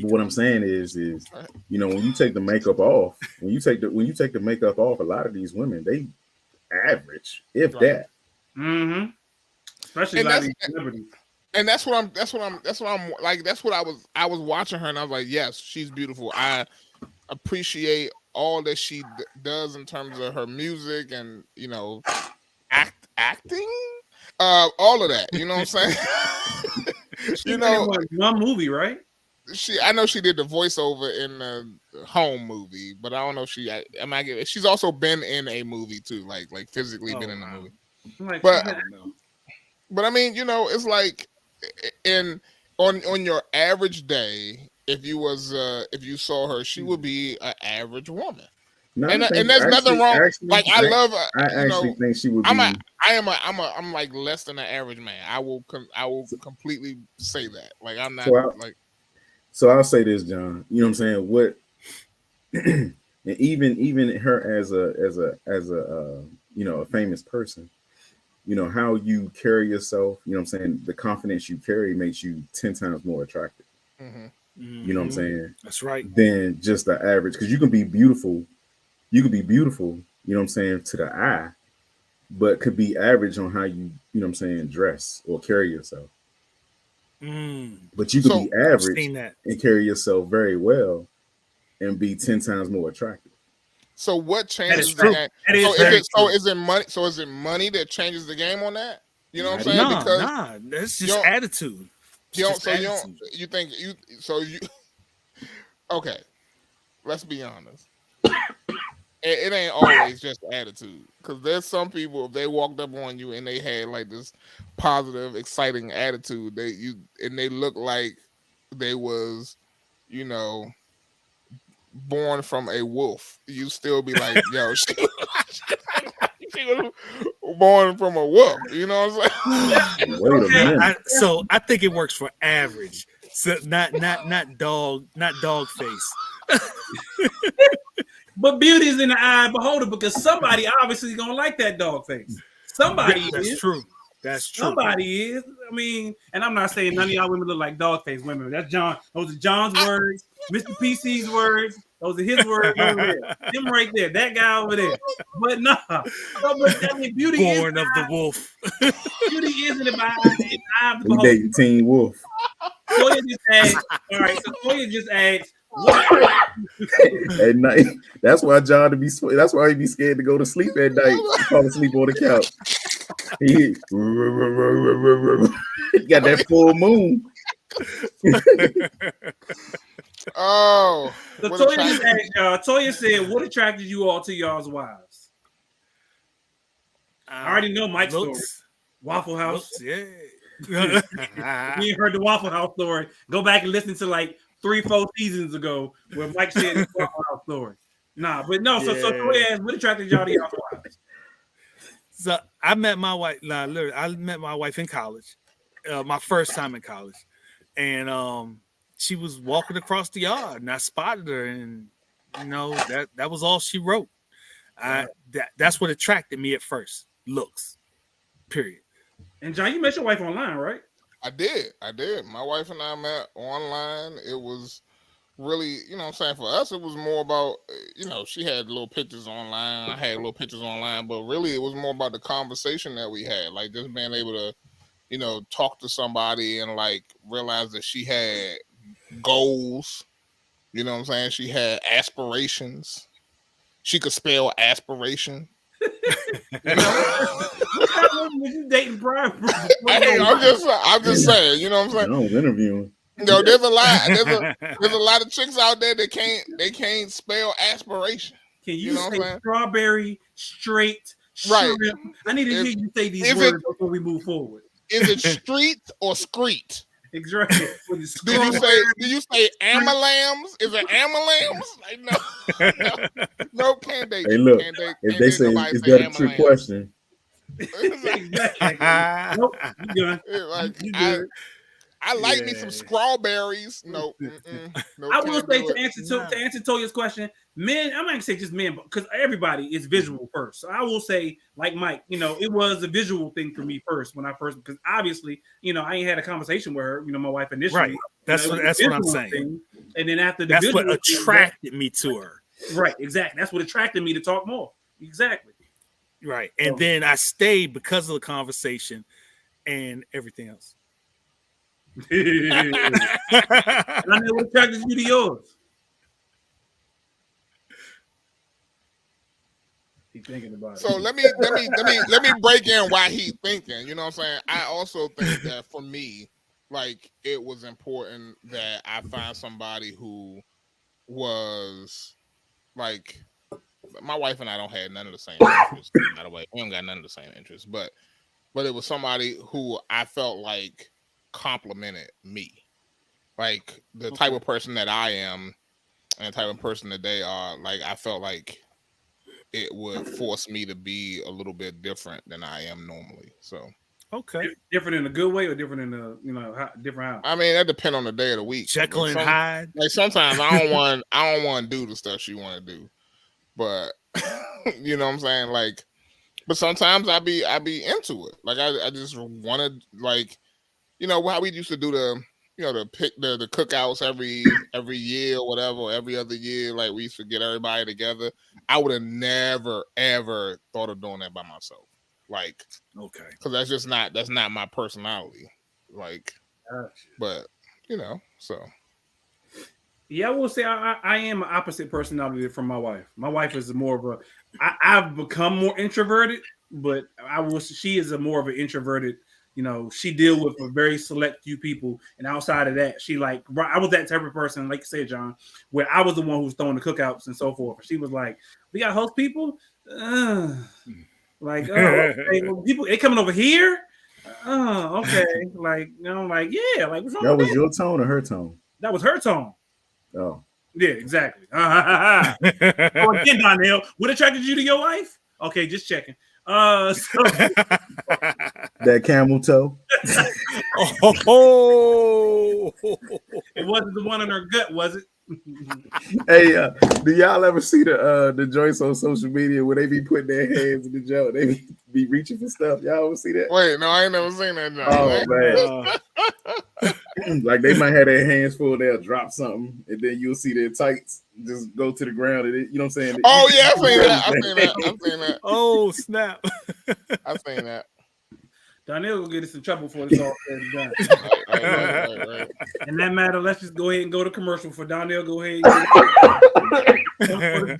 S4: what I'm saying is, you know, when you take the makeup off, when you take the makeup off, a lot of these women, they average, if that.
S1: Mm-hmm. Especially like these celebrities.
S3: And that's what I'm like. That's what I was watching her, and I was like, yes, she's beautiful. I appreciate all that she does in terms of her music and, you know, acting, all of that. You know what I'm saying?
S1: You know, one movie, right?
S3: I know she did the voiceover in the Home movie, but I don't know if she's also been in a movie too, like physically been in a movie. But I mean, you know, it's like on your average day, if you saw her, she would be an average woman. And there's nothing wrong. Like, I love her.
S4: I actually think she would be.
S3: I'm like less than an average man. I will completely say that. Like, I'm not
S4: So I'll say this, John. You know what I'm saying? What and even her as a you know, a famous person, you know, how you carry yourself, you know what I'm saying? The confidence you carry makes you 10 times more attractive.
S3: Mm-hmm.
S4: You know what I'm saying?
S2: That's right.
S4: Than just the average. Because you can be beautiful, you know what I'm saying, to the eye, but could be average on how you know what I'm saying, dress or carry yourself. But you could be average and carry yourself very well and be 10 times more attractive.
S3: So what changes that? Is it money? So is it money that changes the game on that? You know what I'm saying?
S2: Nah, that's just attitude.
S3: Okay, let's be honest. It ain't always just attitude, because there's some people, if they walked up on you and they had like this positive, exciting attitude, they look like they was, you know, born from a wolf, you still be like, yo, she was born from a wolf. You know what I'm saying?
S4: Wait a minute.
S2: So I think it works for average. So not dog face.
S1: But beauty is in the eye of the beholder, because somebody obviously gonna like that dog face. Somebody is.
S2: True. That's true.
S1: Somebody is. I mean, and I'm not saying none of y'all women look like dog face women. That's John. Those are John's words. Mr. PC's words. Those are his words over there. Him right there. That guy over there. But no. But I mean, beauty
S2: born
S1: is
S2: of the wolf.
S1: Beauty is in the eye of the beholder.
S4: We dating Teen Wolf.
S1: Toya just asked. All right. So Toya just asked.
S4: At night, that's why John that's why he be scared to go to sleep at night. Fall asleep on the couch. You got that full moon.
S3: Oh,
S1: So
S3: what
S1: Toya
S3: attracted-
S1: just asked y'all. Toya said, "What attracted you all to y'all's wives?" I already know Mike's story. Waffle House.
S2: Looks, yeah.
S1: You ain't heard the Waffle House story. Go back and listen to like 3-4 seasons ago where Mike said his Waffle House story. Nah, but no. So Toya asked, "What attracted y'all to y'all's wives?"
S2: So I met my wife. Literally, I met my wife in college, my first time in college, and she was walking across the yard, and I spotted her, and that was all she wrote. That's what attracted me at first. Looks, period.
S1: And John, you met your wife online, right?
S3: I did. My wife and I met online. It was really, you know what I'm saying, for us, it was more about, she had little pictures online. I had little pictures online, but really it was more about the conversation that we had. Like just being able to, talk to somebody and like realize that she had goals. You know what I'm saying? She had aspirations. She could spell aspiration.
S1: You dating prior?
S3: Hey, I'm just saying, you know what I'm saying?
S4: I was interviewing.
S3: There's a lot of chicks out there that can't spell aspiration.
S1: Can you
S3: know
S1: say strawberry straight
S3: right?
S1: Shrimp? I need to hear you say these words before we move forward.
S3: Is it street or screet?
S1: Exactly.
S3: Do you say amalams? Is it amalams? Like no, can't date.
S4: Hey, look,
S3: can't date,
S4: if they say, is that a trick question?
S1: Nope, you good.
S3: You good. I like me some strawberries. No,
S1: I will say to answer Toya's question, men. I'm not gonna say just men, because everybody is visual first. So I will say, like Mike, it was a visual thing for me first when I first, because obviously, I ain't had a conversation with her, my wife initially.
S2: Right. That's what I'm saying.
S1: Thing. And then after
S2: that's what attracted me to her.
S1: Right. Exactly. That's what attracted me to talk more. Exactly.
S2: Right. And then I stayed because of the conversation and everything else.
S1: I know what attracted you to yours. He's thinking about it.
S3: So let me break in why he's thinking. You know what I'm saying? I also think that for me, like, it was important that I find somebody who was like, my wife and I don't have none of the same interests. By the way, we don't got none of the same interests, but it was somebody who I felt like complimented me, like the type of person that I am and the type of person that they are. Like, I felt like it would force me to be a little bit different than I am normally. So
S2: okay,
S1: different in a good way or different in a different how?
S3: I mean, that depends on the day of the week.
S2: Jekyll and Hyde.
S3: Like sometimes I don't want to do the stuff she want to do, but you know what I'm saying. Like, but sometimes I be into it. Like I just want to, like, how we used to do the cookouts every year or whatever, every other year. Like, we used to get everybody together. I would have never ever thought of doing that by myself. Like,
S2: okay,
S3: because that's not my personality. Like, but so.
S1: Yeah, I will say I am an opposite personality from my wife. My wife is more of a. I've become more introverted, but she is more of an introverted. She deal with a very select few people, and outside of that, I was that type of person, like you said, John, where I was the one who was throwing the cookouts and so forth. She was like, "We got host people, okay, well, people they coming over here, okay, like yeah, like what's wrong
S4: that
S1: with
S4: was your tone or her tone?
S1: That was her tone.
S4: Oh,
S1: yeah, exactly. Oh, again, Donnell, what attracted you to your wife? Okay, just checking. So
S4: that camel toe.
S2: Oh,
S1: it wasn't the one in her gut, was it?
S4: Hey, do y'all ever see the joints on social media where they be putting their hands in the joint? They be reaching for stuff. Y'all ever see that?
S3: Wait, no, I ain't never seen that.
S4: Oh man, like they might have their hands full, they'll drop something, and then you'll see their tights just go to the ground. And you know what I'm saying?
S3: Oh yeah, I've seen that.
S2: Oh snap!
S3: I've seen that.
S1: Donnell will get us in trouble for this all said and done. Right. In that matter, let's just go ahead and go to commercial for Donnell. Go ahead and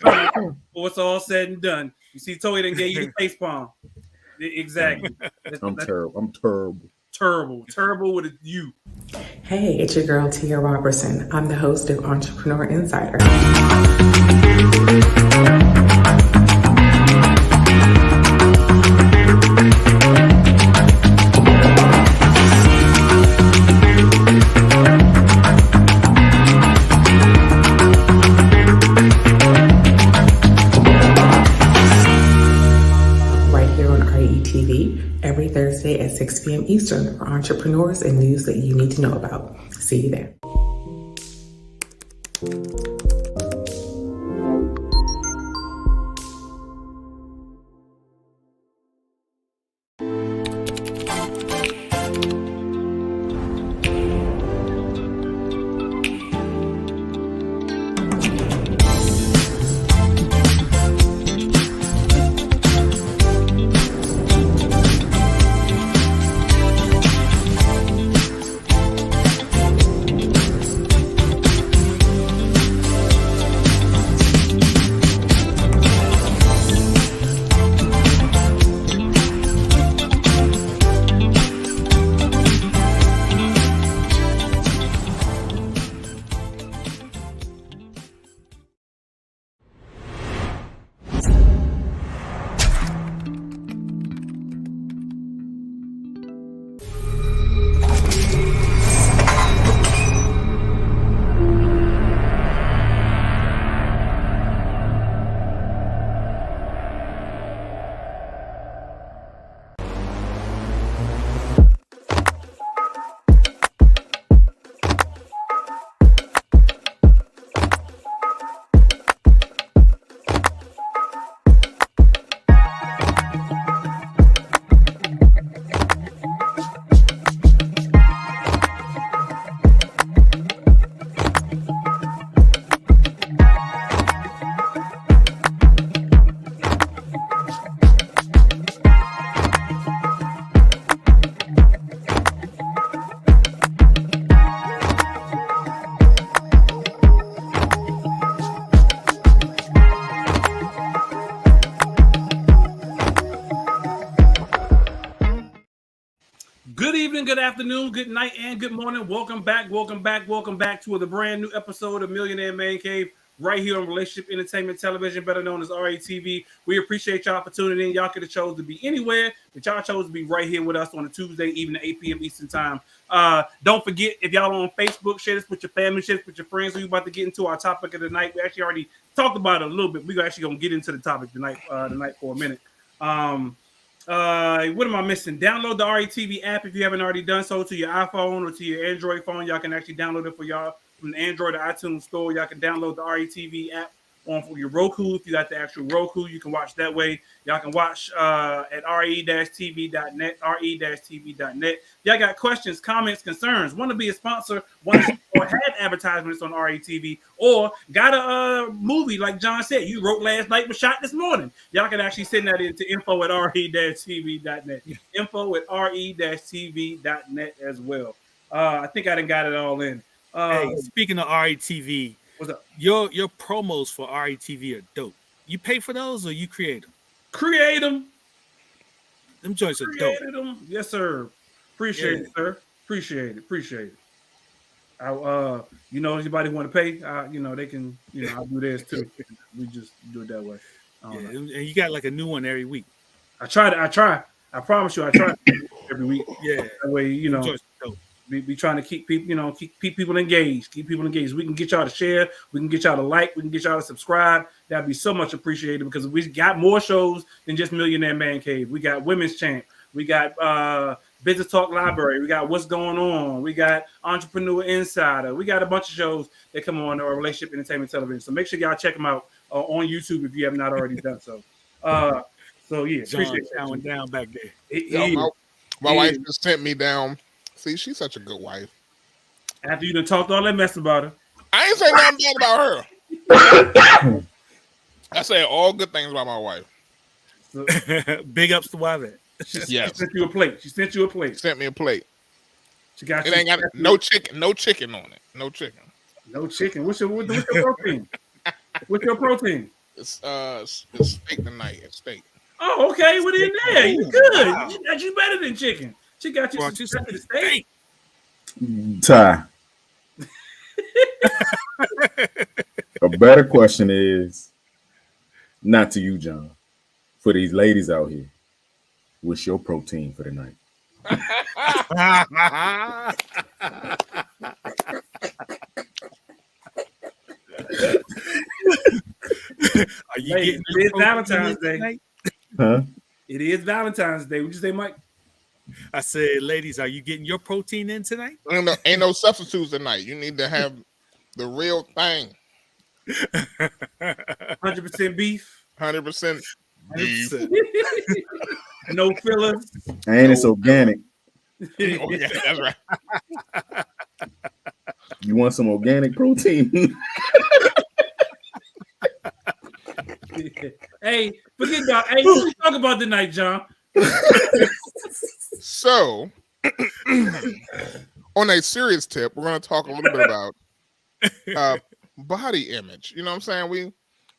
S1: before it's all said and done. You see, Toy done gave you the face palm. Exactly.
S4: I'm terrible.
S1: Terrible with a U.
S5: Hey, it's your girl Tia Robertson. I'm the host of Entrepreneur Insider. Right here on RETV every Thursday at 6 p.m. Eastern for entrepreneurs and news that you need to know about. See you there.
S1: Good evening, good afternoon, good night, and good morning. Welcome back to the brand new episode of Millionaire Man Cave right here on Relationship Entertainment Television, better known as RATV. We appreciate y'all for tuning in. Y'all could have chose to be anywhere, but y'all chose to be right here with us on a Tuesday evening at 8 p.m. Eastern Time. Don't forget, if y'all on Facebook, share this with your family, share this with your friends. We're about to get into our topic of the night. We actually already talked about it a little bit. We're actually going to get into the topic tonight for a minute. What am I missing? Download the RETV app if you haven't already done so to your iPhone or to your Android phone. Y'all can actually download it for y'all from the Android or iTunes store. Y'all can download the RETV app on for your Roku. If you got the actual Roku, you can watch that way. Y'all can watch at re-tv.net, re-tv.net. Y'all got questions, comments, concerns, want to be a sponsor, or had advertisements on RETV, or got a movie like John said, you wrote last night was shot this morning. Y'all can actually send that into info at re-tv.net. Info at re-tv.net as well. I think I done got it all in.
S2: Hey, speaking of RETV,
S1: what's up?
S2: Your promos for RETV are dope. You pay for those or you create them?
S1: Create them.
S2: Them joints are dope.
S1: Them. Yes, sir. Appreciate it, sir. Appreciate it. Anybody want to pay, they can, I'll do theirs too. We just do it that way.
S2: And you got like a new one every week.
S1: I try. I promise you, I try every week.
S2: Yeah.
S1: That way, be trying to keep people, keep people engaged. We can get y'all to share. We can get y'all to like. We can get y'all to subscribe. That'd be so much appreciated because we got more shows than just Millionaire Man Cave. We got Women's Champ. We got Business Talk Library. We got What's Going On. We got Entrepreneur Insider. We got a bunch of shows that come on our Relationship Entertainment Television. So make sure y'all check them out on YouTube if you have not already done so. Yeah,
S2: John
S1: appreciate
S2: chowing down back there.
S3: My wife just sent me down. See, she's such a good wife.
S1: After you done talked all that mess about her.
S3: I ain't say nothing bad about her. I said all good things about my wife.
S1: So,
S2: big ups to Wivette.
S3: Yes.
S1: She sent you a plate.
S3: Sent me a plate.
S1: She got
S3: it ain't got no chicken on it. No chicken.
S1: What's your protein? What's your protein?
S3: It's steak tonight. It's steak.
S1: Oh, okay. What in there? You good? Wow. You better than chicken. She got you
S2: Brought you some
S1: to the state.
S4: Ty. A better question is not to you, John. For these ladies out here, what's your protein for the night?
S2: Are you
S1: Ladies,
S2: getting
S1: it is
S2: your protein
S1: Valentine's Day.
S2: tonight?
S4: Huh?
S1: It is Valentine's Day. Would you say, Mike?
S2: I said, ladies, are you getting your protein in tonight?
S3: Ain't no substitutes tonight. You need to have the real thing.
S1: 100% beef.
S3: 100% beef.
S2: 100%.
S1: No fillers.
S4: And it's organic.
S3: Oh, yeah, that's right.
S4: You want some organic protein?
S1: Hey, forget that. Hey, what we talk about tonight, John?
S3: So, on a serious tip, we're going to talk a little bit about body image. You know what I'm saying?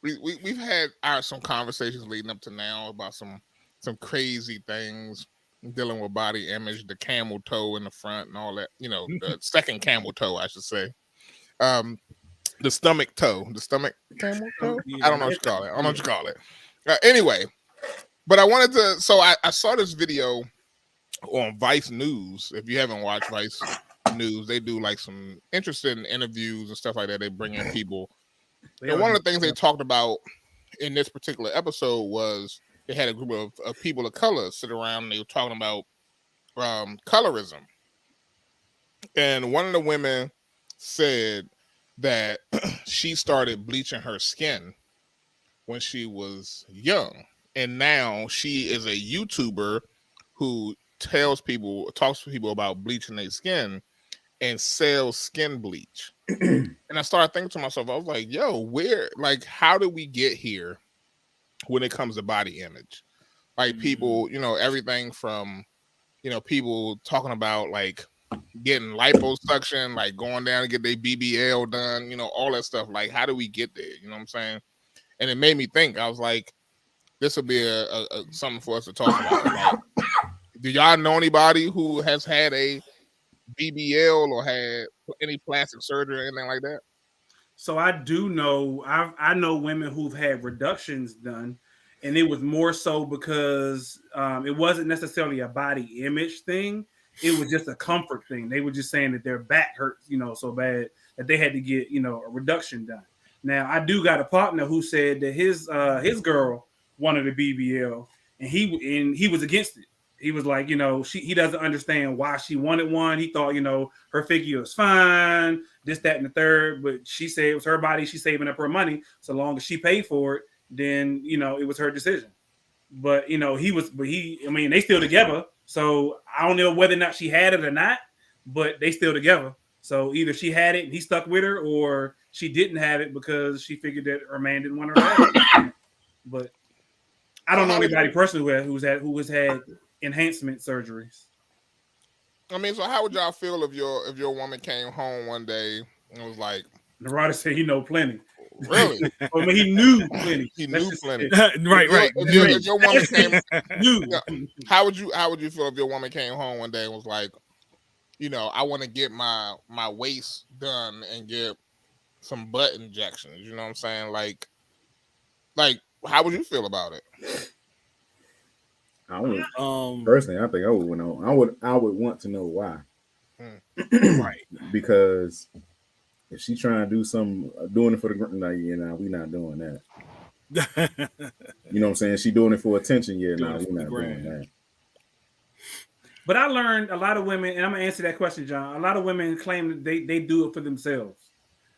S3: We've had some conversations leading up to now about some crazy things dealing with body image, the camel toe in the front and all that. You know, the second camel toe, I should say. The stomach toe, camel toe. I don't know what you call it. I don't know what you call it. Anyway, but I wanted to. So I saw this video on Vice News. If you haven't watched Vice News, they do like some interesting interviews and stuff like that. They bring in people. And one of the things they talked about in this particular episode was they had a group of people of color sit around and they were talking about colorism. And one of the women said that she started bleaching her skin when she was young. And now she is a YouTuber who talks to people about bleaching their skin and sells skin bleach. And I started thinking to myself, I was like, yo, how did we get here when it comes to body image? Like people, everything from, people talking about like getting liposuction, like going down and get their BBL done, all that stuff. Like, how do we get there? You know what I'm saying? And it made me think. I was like, this would be a something for us to talk about. Like, do y'all know anybody who has had a BBL or had any plastic surgery or anything like that?
S1: So I do know. I know women who've had reductions done, and it was more so because it wasn't necessarily a body image thing. It was just a comfort thing. They were just saying that their back hurts, so bad that they had to get, a reduction done. Now, I do got a partner who said that his girl wanted a BBL, and he was against it. He was like, he doesn't understand why she wanted one. He thought, her figure was fine, this, that, and the third. But she said it was her body. She's saving up her money. So long as she paid for it, then, it was her decision. But, they still together. So I don't know whether or not she had it or not, but they still together. So either she had it and he stuck with her, or she didn't have it because she figured that her man didn't want her to have it. But I don't know anybody personally who has had enhancement surgeries.
S3: I mean, so how would y'all feel if your woman came home one day and was like,
S1: Narada said he know plenty.
S3: Really?
S1: I mean, he knew plenty.
S3: He knew plenty.
S2: Right.
S3: If your woman came, how would you feel if your woman came home one day and was like, I want to get my waist done and get some butt injections? You know what I'm saying? Like, how would you feel about it?
S4: I would, personally, I think I would know. I would want to know why.
S2: Right.
S4: Because if she trying to do something, doing it for the we not doing that. You know what I'm saying? She doing it for attention. Yeah, we're not doing that.
S1: But I learned a lot of women, and I'm gonna answer that question, John. A lot of women claim that they do it for themselves.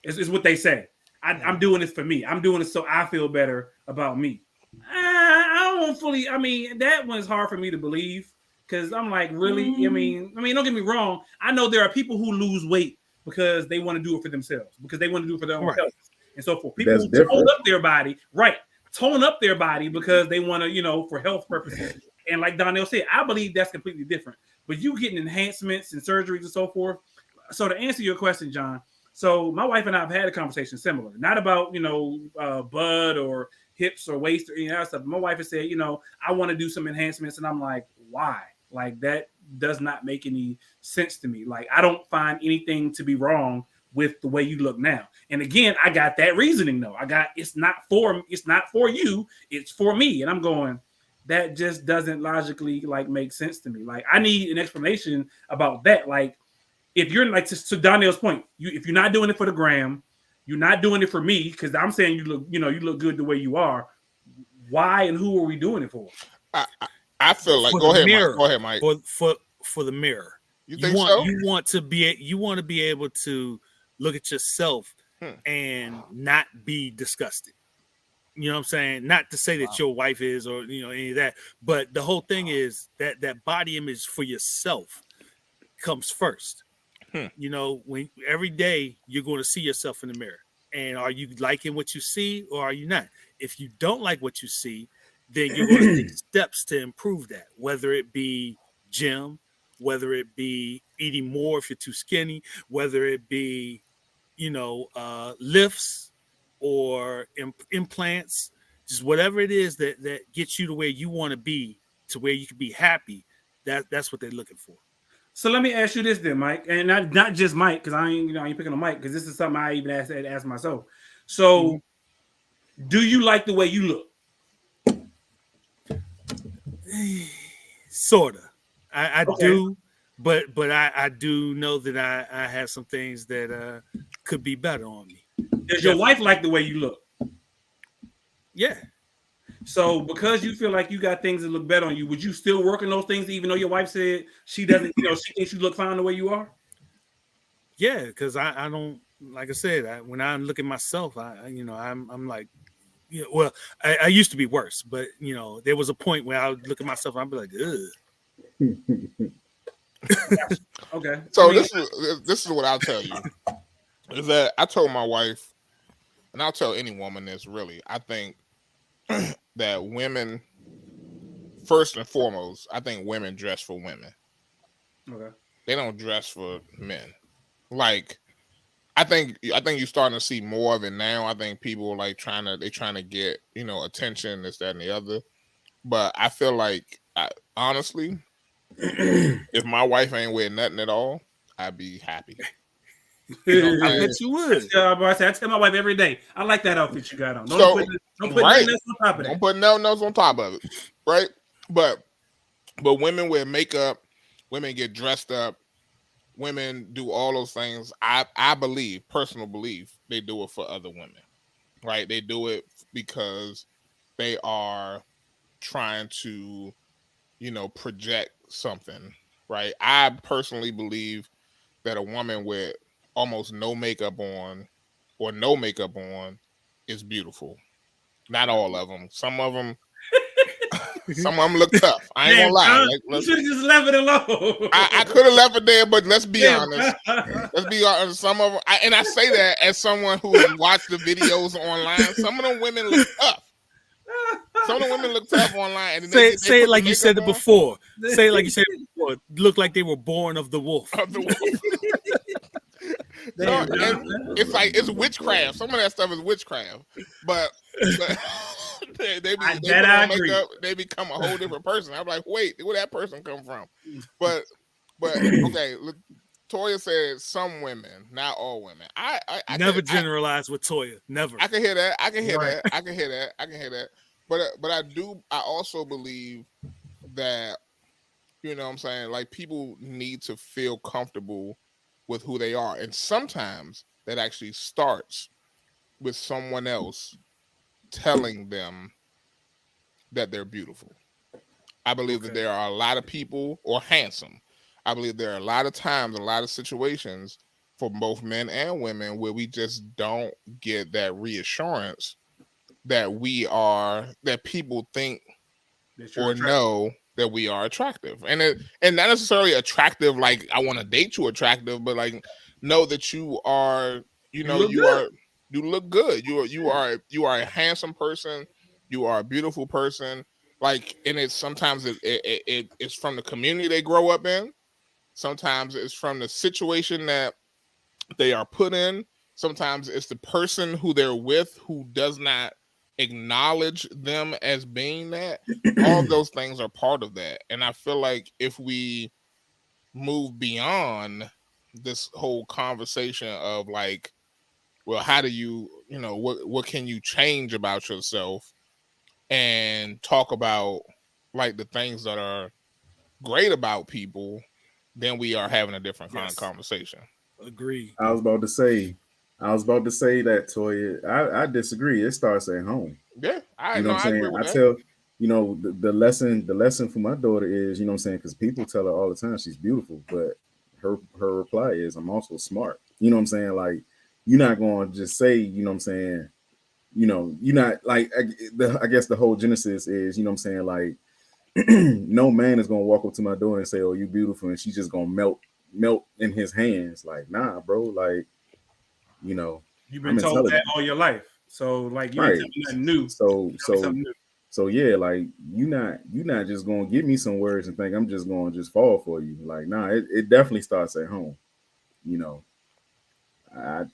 S1: It's what they say. I'm doing this for me. I'm doing it so I feel better about me. I don't fully. I mean, that one's hard for me to believe because I'm like, really? I mean, don't get me wrong. I know there are people who lose weight because they want to do it for themselves, because they want to do it for their own health and so forth. People who tone up their body, tone up their body because they want to, for health purposes. And like Donnell said, I believe that's completely different. But you getting enhancements and surgeries and so forth. So to answer your question, John, so my wife and I have had a conversation similar, not about, butt or hips or waist or any of that stuff. My wife has said, I want to do some enhancements. And I'm like, why? Like that does not make any sense to me. Like, I don't find anything to be wrong with the way you look now. And again, I got that reasoning though. It's not for you, it's for me. And I'm going, that just doesn't logically like make sense to me. Like, I need an explanation about that. Like, if you're like, to Donnell's point, if you're not doing it for the gram, you're not doing it for me, because I'm saying you look good the way you are. Why and who are we doing it for?
S3: I feel like, go ahead, Mike.
S2: For the mirror.
S3: You think so?
S2: You want to be able to look at yourself and not be disgusted. You know what I'm saying? Not to say that your wife is, or any of that, but the whole thing is that body image for yourself comes first. When every day you're going to see yourself in the mirror, and are you liking what you see, or are you not? If you don't like what you see, then you're going to take steps to improve that, whether it be gym, whether it be eating more if you're too skinny, whether it be, lifts or implants, just whatever it is that gets you to where you want to be, to where you can be happy. That's what they're looking for.
S1: So let me ask you this then, Mike, and not just Mike, because I ain't picking on Mike, because this is something I even had to ask myself. So, do you like the way you look?
S2: Sorta. I do, but I do know that I have some things that could be better on me.
S1: Does your wife like the way you look?
S2: Yeah.
S1: So because you feel like you got things that look better on you, would you still work on those things even though your wife said she doesn't, she thinks you look fine the way you are?
S2: Yeah, because I don't, like I said, when I look at myself, I'm like, well, I used to be worse, but there was a point where I would look at myself and I'd be like, ugh.
S1: Okay.
S3: So this is what I'll tell you, is that I told my wife, and I'll tell any woman this really, I think that women, first and foremost, I think women dress for women.
S1: Okay.
S3: They don't dress for men. Like, I think you're starting to see more of it now. I think people like trying to get, attention, this, that, and the other. But I feel like, honestly, if my wife ain't wearing nothing at all, I'd be happy.
S2: I bet you would.
S1: I tell my wife every day, I like that outfit you got on. Don't put nothing else on top of that.
S3: Don't put nothing else on top of it, right? But women wear makeup, women get dressed up, women do all those things. I believe, personal belief, they do it for other women, right? They do it because they are trying to, project something, right? I personally believe that a woman with almost no makeup on or no makeup on is beautiful. Not all of them. Some of them look tough. I ain't gonna lie.
S1: You should have just left it alone.
S3: I could have left it there, but let's be honest. Let's be honest. Some of them, and I say that as someone who watched the videos online. Some of them women look tough. Some of the women look tough online. And
S2: say it like you said it before. Say it like you said it before. Look like they were born of the wolf.
S3: So, it's like it's witchcraft. Some of that stuff is witchcraft. But they become a whole different person. I'm like, wait, where that person come from? But okay, Toya said some women, not all women. I
S2: never generalize with Toya. Never.
S3: I can hear that. I can hear that. But I also believe that, what I'm saying, like, people need to feel comfortable with who they are. And sometimes that actually starts with someone else telling them that they're beautiful. I believe that there are a lot of people, or handsome. I believe there are a lot of times, a lot of situations for both men and women where we just don't get that reassurance that that people think or know that we are attractive. And not necessarily attractive like I want to date you attractive, but like know that you are, you look good. You are a handsome person. You are a beautiful person. Like, and it's sometimes it's from the community they grow up in. Sometimes it's from the situation that they are put in. Sometimes it's the person who they're with who does not acknowledge them as being that. All those things are part of that. And I feel like if we move beyond this whole conversation of like, well, how do you, what can you change about yourself, and talk about like the things that are great about people, then we are having a different kind of conversation.
S2: Agree.
S4: I was about to say that, Toya. I disagree. It starts at home.
S3: Yeah,
S4: I agree with that. Tell the lesson for my daughter is, you know what I'm saying, because people tell her all the time she's beautiful, but her reply is, I'm also smart. You know what I'm saying? Like, you're not going to just say, you know what I'm saying, you're not like, I guess the whole genesis is, you know what I'm saying, like, no man is going to walk up to my door and say, oh, you beautiful, and she's just going to melt in his hands. Like, nah, bro, like,
S1: you've been told that all your life, so like, you ain't telling me nothing new.
S4: So yeah, like, you're not just gonna give me some words and think I'm just gonna just fall for you. Like, nah, it definitely starts at home. I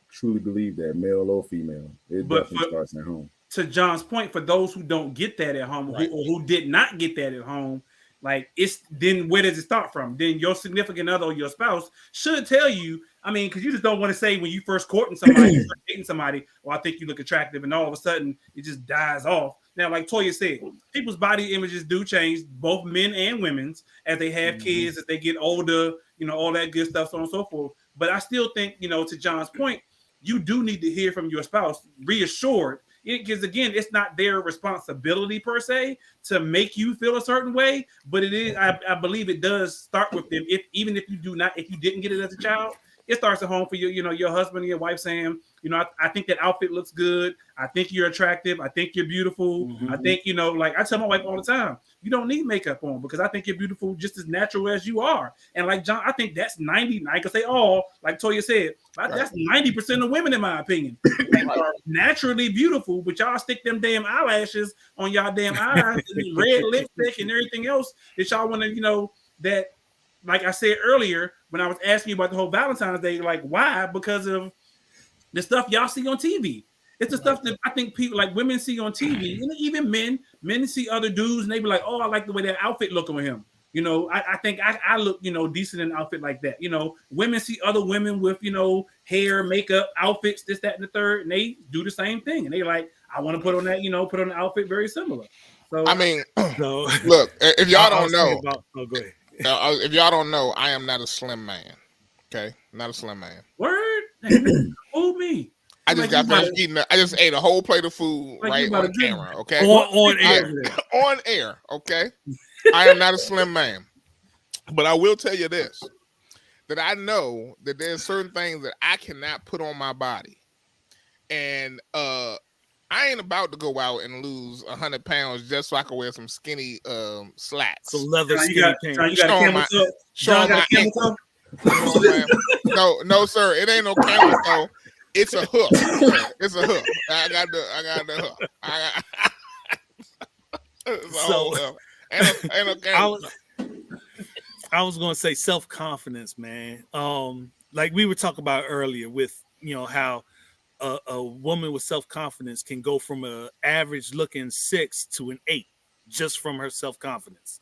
S4: truly believe that, male or female, it definitely starts at home.
S1: To John's point, for those who don't get that at home, right, who did not get that at home, like, it's then where does it start from? Then your significant other or your spouse should tell you. I mean, because you just don't want to say when you first courting somebody, you start dating somebody, well, I think you look attractive, and all of a sudden it just dies off. Now, like Toya said, people's body images do change, both men and women's, as they have kids, as they get older, all that good stuff, so on and so forth. But I still think, to John's point, you do need to hear from your spouse, reassured, because again, it's not their responsibility per se to make you feel a certain way, but it is. I believe it does start with them. If you didn't get it as a child, it starts at home for you. Your husband and your wife saying, I think that outfit looks good. I think you're attractive. I think you're beautiful. I think, like I tell my wife all the time, you don't need makeup on because I think you're beautiful just as natural as you are. And like John, I think that's 90. I can say all, like Toya said, that's 90% of women, in my opinion, are naturally beautiful, but y'all stick them damn eyelashes on y'all damn eyes and red lipstick and everything else that y'all want to, that, like I said earlier, when I was asking you about the whole Valentine's Day, like, why? Because of the stuff y'all see on TV. It's the stuff that I think people, like women, see on TV, and even men see other dudes and they be like, oh, I like the way that outfit looking with him. I think I look, decent in an outfit like that. Women see other women with, hair, makeup, outfits, this, that, and the third, and they do the same thing. And they like, I want to put on that, put on an outfit very similar. So
S3: I mean, look, if y'all don't know,
S2: go ahead.
S3: If y'all don't know, I am not a slim man. Okay, not a slim man.
S1: Word, fool me.
S3: I just got finished eating. I just ate a whole plate of food right on camera. Okay,
S2: on air.
S3: On air. Okay, I am not a slim man, but I will tell you this: that I know that there's certain things that I cannot put on my body, and I ain't about to go out and lose 100 pounds just so I can wear some skinny slacks.
S2: Some leather skinny pants.
S3: Showing my ankle. No, sir. It ain't no camel toe. It's a hook. It's a hook. I got the hook. Ain't no camel.
S2: I was gonna say self-confidence, man. Like we were talking about earlier with how a woman with self-confidence can go from an average looking 6 to an 8 just from her self-confidence,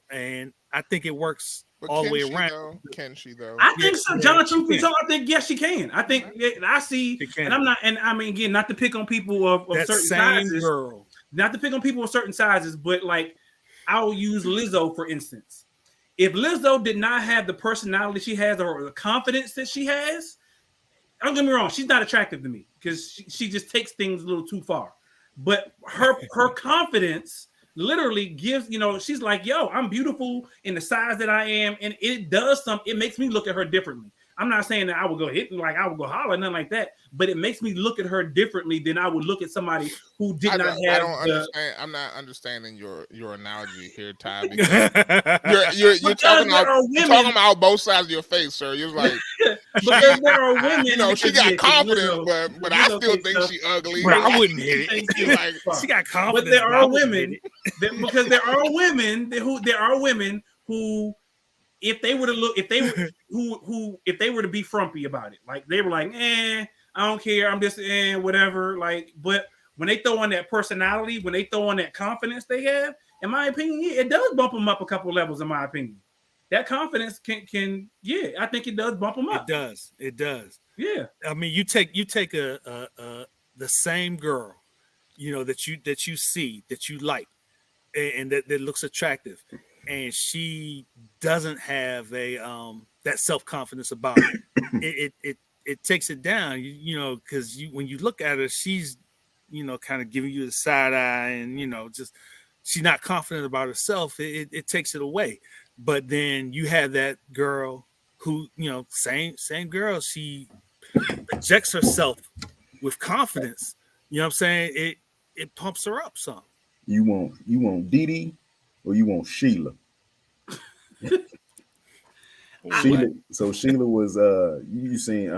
S2: and I think it works all the way around.
S3: Can she though?
S1: I think so, John. Truth be told, I think yes, she can. I think I see, and I'm not, and I mean, again, not to pick on people of certain sizes, not to pick on people of certain sizes, but like I'll use Lizzo for instance. If Lizzo did not have the personality she has or the confidence that she has, don't get me wrong, she's not attractive to me because she just takes things a little too far. But her confidence literally gives, she's like, yo, I'm beautiful in the size that I am. And it does something. It makes me look at her differently. I'm not saying that I would go hit, like I would go holler, nothing like that. But it makes me look at her differently than I would look at somebody who did not have. I don't
S3: understand. I'm not understanding your analogy here, Ty. Because you're talking about both sides of your face, sir. You're like,
S1: because there are women.
S3: She got confidence, but I still think she ugly.
S2: Bro, I wouldn't hit it. She got confidence.
S1: But there are women because there are women who. If they were to be frumpy about it, like they were like, I don't care, I'm just whatever. Like, but when they throw on that personality, when they throw on that confidence they have, in my opinion, it does bump them up a couple levels. In my opinion, that confidence can I think it does bump them up.
S2: It does.
S1: Yeah.
S2: I mean, you take the same girl, that you see, that you like, and that looks attractive, and she doesn't have a that self-confidence about it. It takes it down, because when you look at her, she's kind of giving you the side eye, and just she's not confident about herself. It takes it away. But then you have that girl who, same girl, she projects herself with confidence. You know what I'm saying? It pumps her up some.
S4: You want Dee Dee or you want Sheila? Sheila. So Sheila was you seen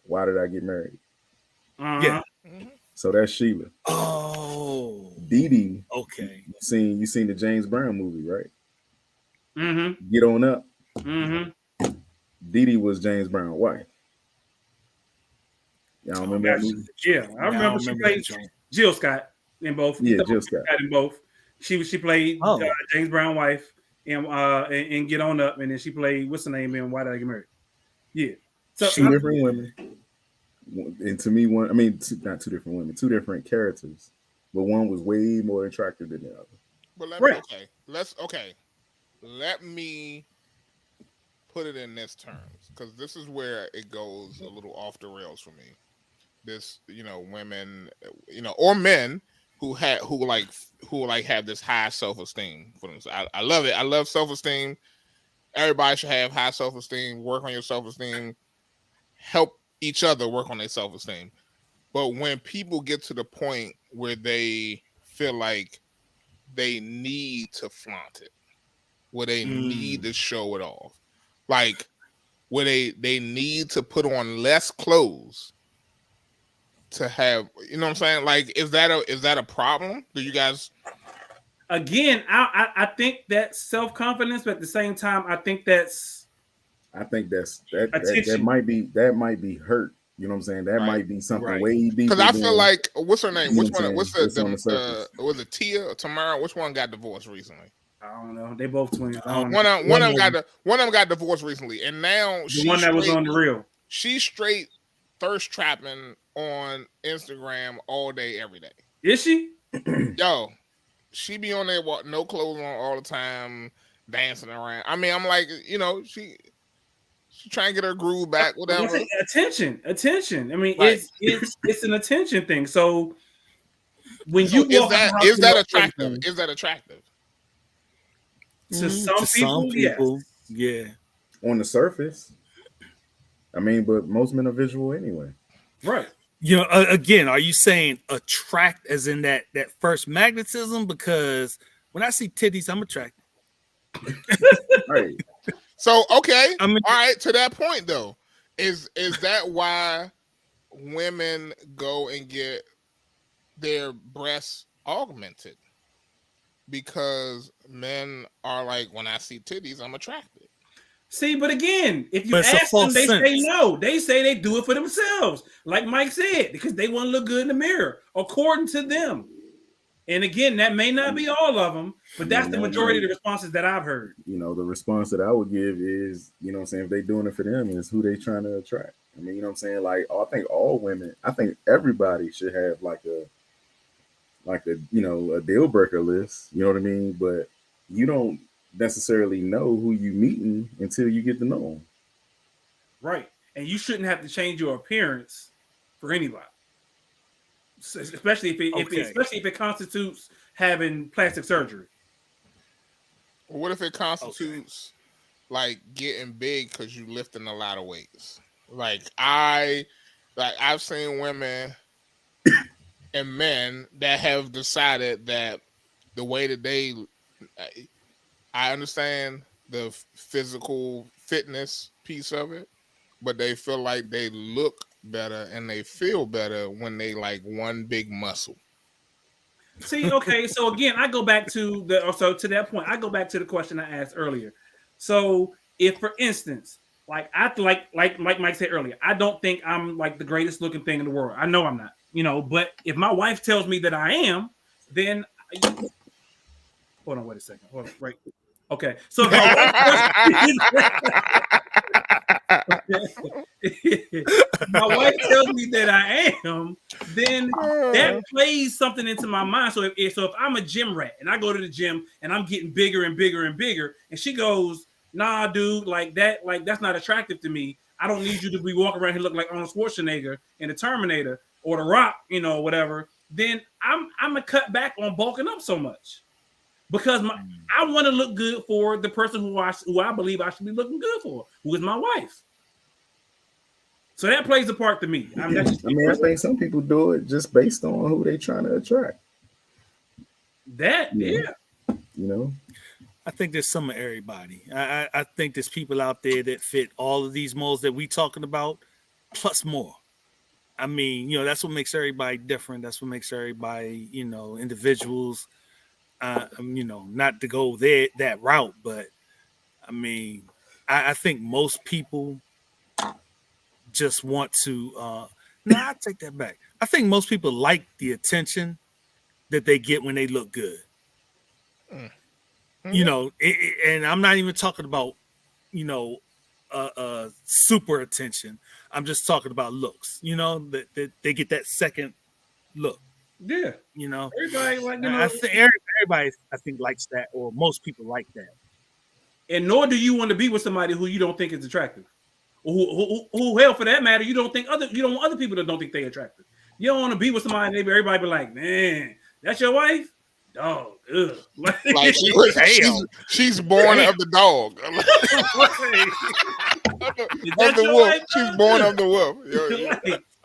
S4: Why Did I Get Married?
S2: Yeah.
S4: So that's Sheila.
S2: Oh.
S4: Dee Dee.
S2: Okay.
S4: You seen the James Brown movie, right?
S1: Mm-hmm.
S4: Get On Up.
S1: Mm-hmm.
S4: Dee Dee was James Brown's wife. Y'all remember that movie?
S1: Yeah, I remember she played Jill Scott in both.
S4: Yeah, Jill Scott
S1: in both. She played James Brown's wife and Get On Up, and then she played what's the name in Why Did I Get Married? Yeah, so
S4: two different women. And to me, not two different women, two different characters, but one was way more attractive than the other.
S3: But let me put it in this terms, because this is where it goes a little off the rails for me. This, women, or men who have this high self-esteem for themselves. I love it. I love self-esteem. Everybody should have high self-esteem. Work on your self-esteem. Help each other work on their self-esteem. But when people get to the point where they feel like they need to flaunt it, where they need to show it off, like where they need to put on less clothes to have, you know what I'm saying? Like, is that a problem? Do you guys?
S1: Again, I think that's self-confidence, but at the same time, I think that
S4: might be hurt. You know what I'm saying? That might be something way deeper.
S3: Because I feel like, what's her name? Which one? What's was it Tia or Tamara? Which one got divorced recently?
S1: I don't know. They both twins.
S3: One of them got divorced recently, and now
S1: the one that was on the real.
S3: She's straight thirst trapping on Instagram all day, every day.
S1: Is she?
S3: Yo, she be on there, no clothes on all the time, dancing around. I mean, I'm like, she trying to get her groove back, whatever.
S1: Attention. I mean, right. it's an attention thing. So when you
S3: is that attractive? Is that attractive?
S1: To some people,
S2: yeah.
S4: On the surface, I mean, but most men are visual anyway.
S1: Right.
S2: Again, are you saying attract as in that first magnetism? Because when I see titties, I'm attracted.
S4: Right.
S3: So, okay. All right. To that point, though, is that why women go and get their breasts augmented? Because men are like, when I see titties, I'm attracted.
S1: See, but again, if you ask them, they say no. They say they do it for themselves, like Mike said, because they want to look good in the mirror, according to them. And again, that may not be all of them, but that's the majority of the responses that I've heard.
S4: The response that I would give is, what I'm saying, if they're doing it for them, is who they trying to attract. I mean, what I'm saying? Like, I think all women, I think everybody should have like a deal breaker list. You know what I mean? But you don't necessarily know who you meeting until you get to know them.
S1: Right. And you shouldn't have to change your appearance for anybody. Especially if it constitutes having plastic surgery.
S3: What if it constitutes like getting big because you lifting a lot of weights? I've seen women and men that have decided that the way that I understand the physical fitness piece of it, but they feel like they look better and they feel better when they like one big muscle.
S1: See, okay, so again, I go back to that point. I go back to the question I asked earlier. So, if, for instance, like Mike said earlier, I don't think I'm like the greatest looking thing in the world. I know I'm not, But if my wife tells me that I am, then hold on, wait a second. Hold on, right. Okay, so if my wife tells me that I am, then that plays something into my mind. So if I'm a gym rat and I go to the gym and I'm getting bigger and bigger and bigger, and she goes, "Nah, dude, like that's not attractive to me. I don't need you to be walking around here looking like Arnold Schwarzenegger in the Terminator or the Rock, whatever." Then I'm gonna cut back on bulking up so much. Because I want to look good for the person who I believe I should be looking good for, who is my wife. So that plays a part to me. I
S4: think some people do it just based on who they're trying to attract.
S2: I think there's some of everybody. I think there's people out there that fit all of these molds that we talking about, plus more. I mean, that's what makes everybody different. That's what makes everybody, individuals. Not to go that route, but I mean, I think most people just want to. I take that back. I think most people like the attention that they get when they look good. And I'm not even talking about, super attention. I'm just talking about looks. That they get that second look.
S1: Yeah, everybody
S2: everybody I think likes that, or most people like that.
S1: And nor do you want to be with somebody who you don't think is attractive, or who hell for that matter, you don't want other people that don't think they're attractive. You don't want to be with somebody and everybody be like, "Man, that's your wife." Dog, ugh.
S3: Like she's born of the dog. Of the wolf. She's born of the wolf.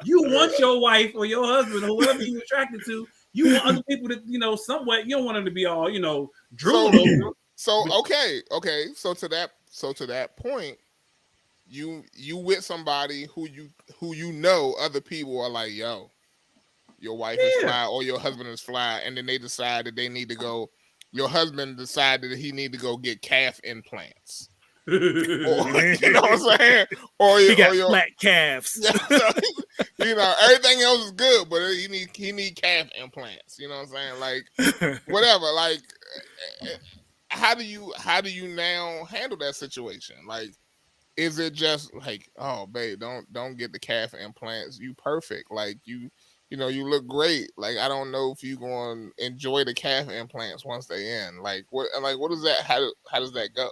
S1: You want your wife or your husband or whoever you're attracted to. You want other people to, somewhat. You don't want them to be all, drooling over.
S3: So okay. So to that point, you with somebody who other people are like, yo, your wife is fly or your husband is fly, and then they decide that they need to go. Your husband decided that he need to go get calf implants. Or, you know what I'm saying? Or
S2: he got flat calves.
S3: Everything else is good, but he need calf implants. You know what I'm saying? Like whatever. Like how do you now handle that situation? Like, is it just like, oh babe, don't get the calf implants. You perfect. Like you look great. Like I don't know if you going to enjoy the calf implants once they in. Like what is that? How does that go?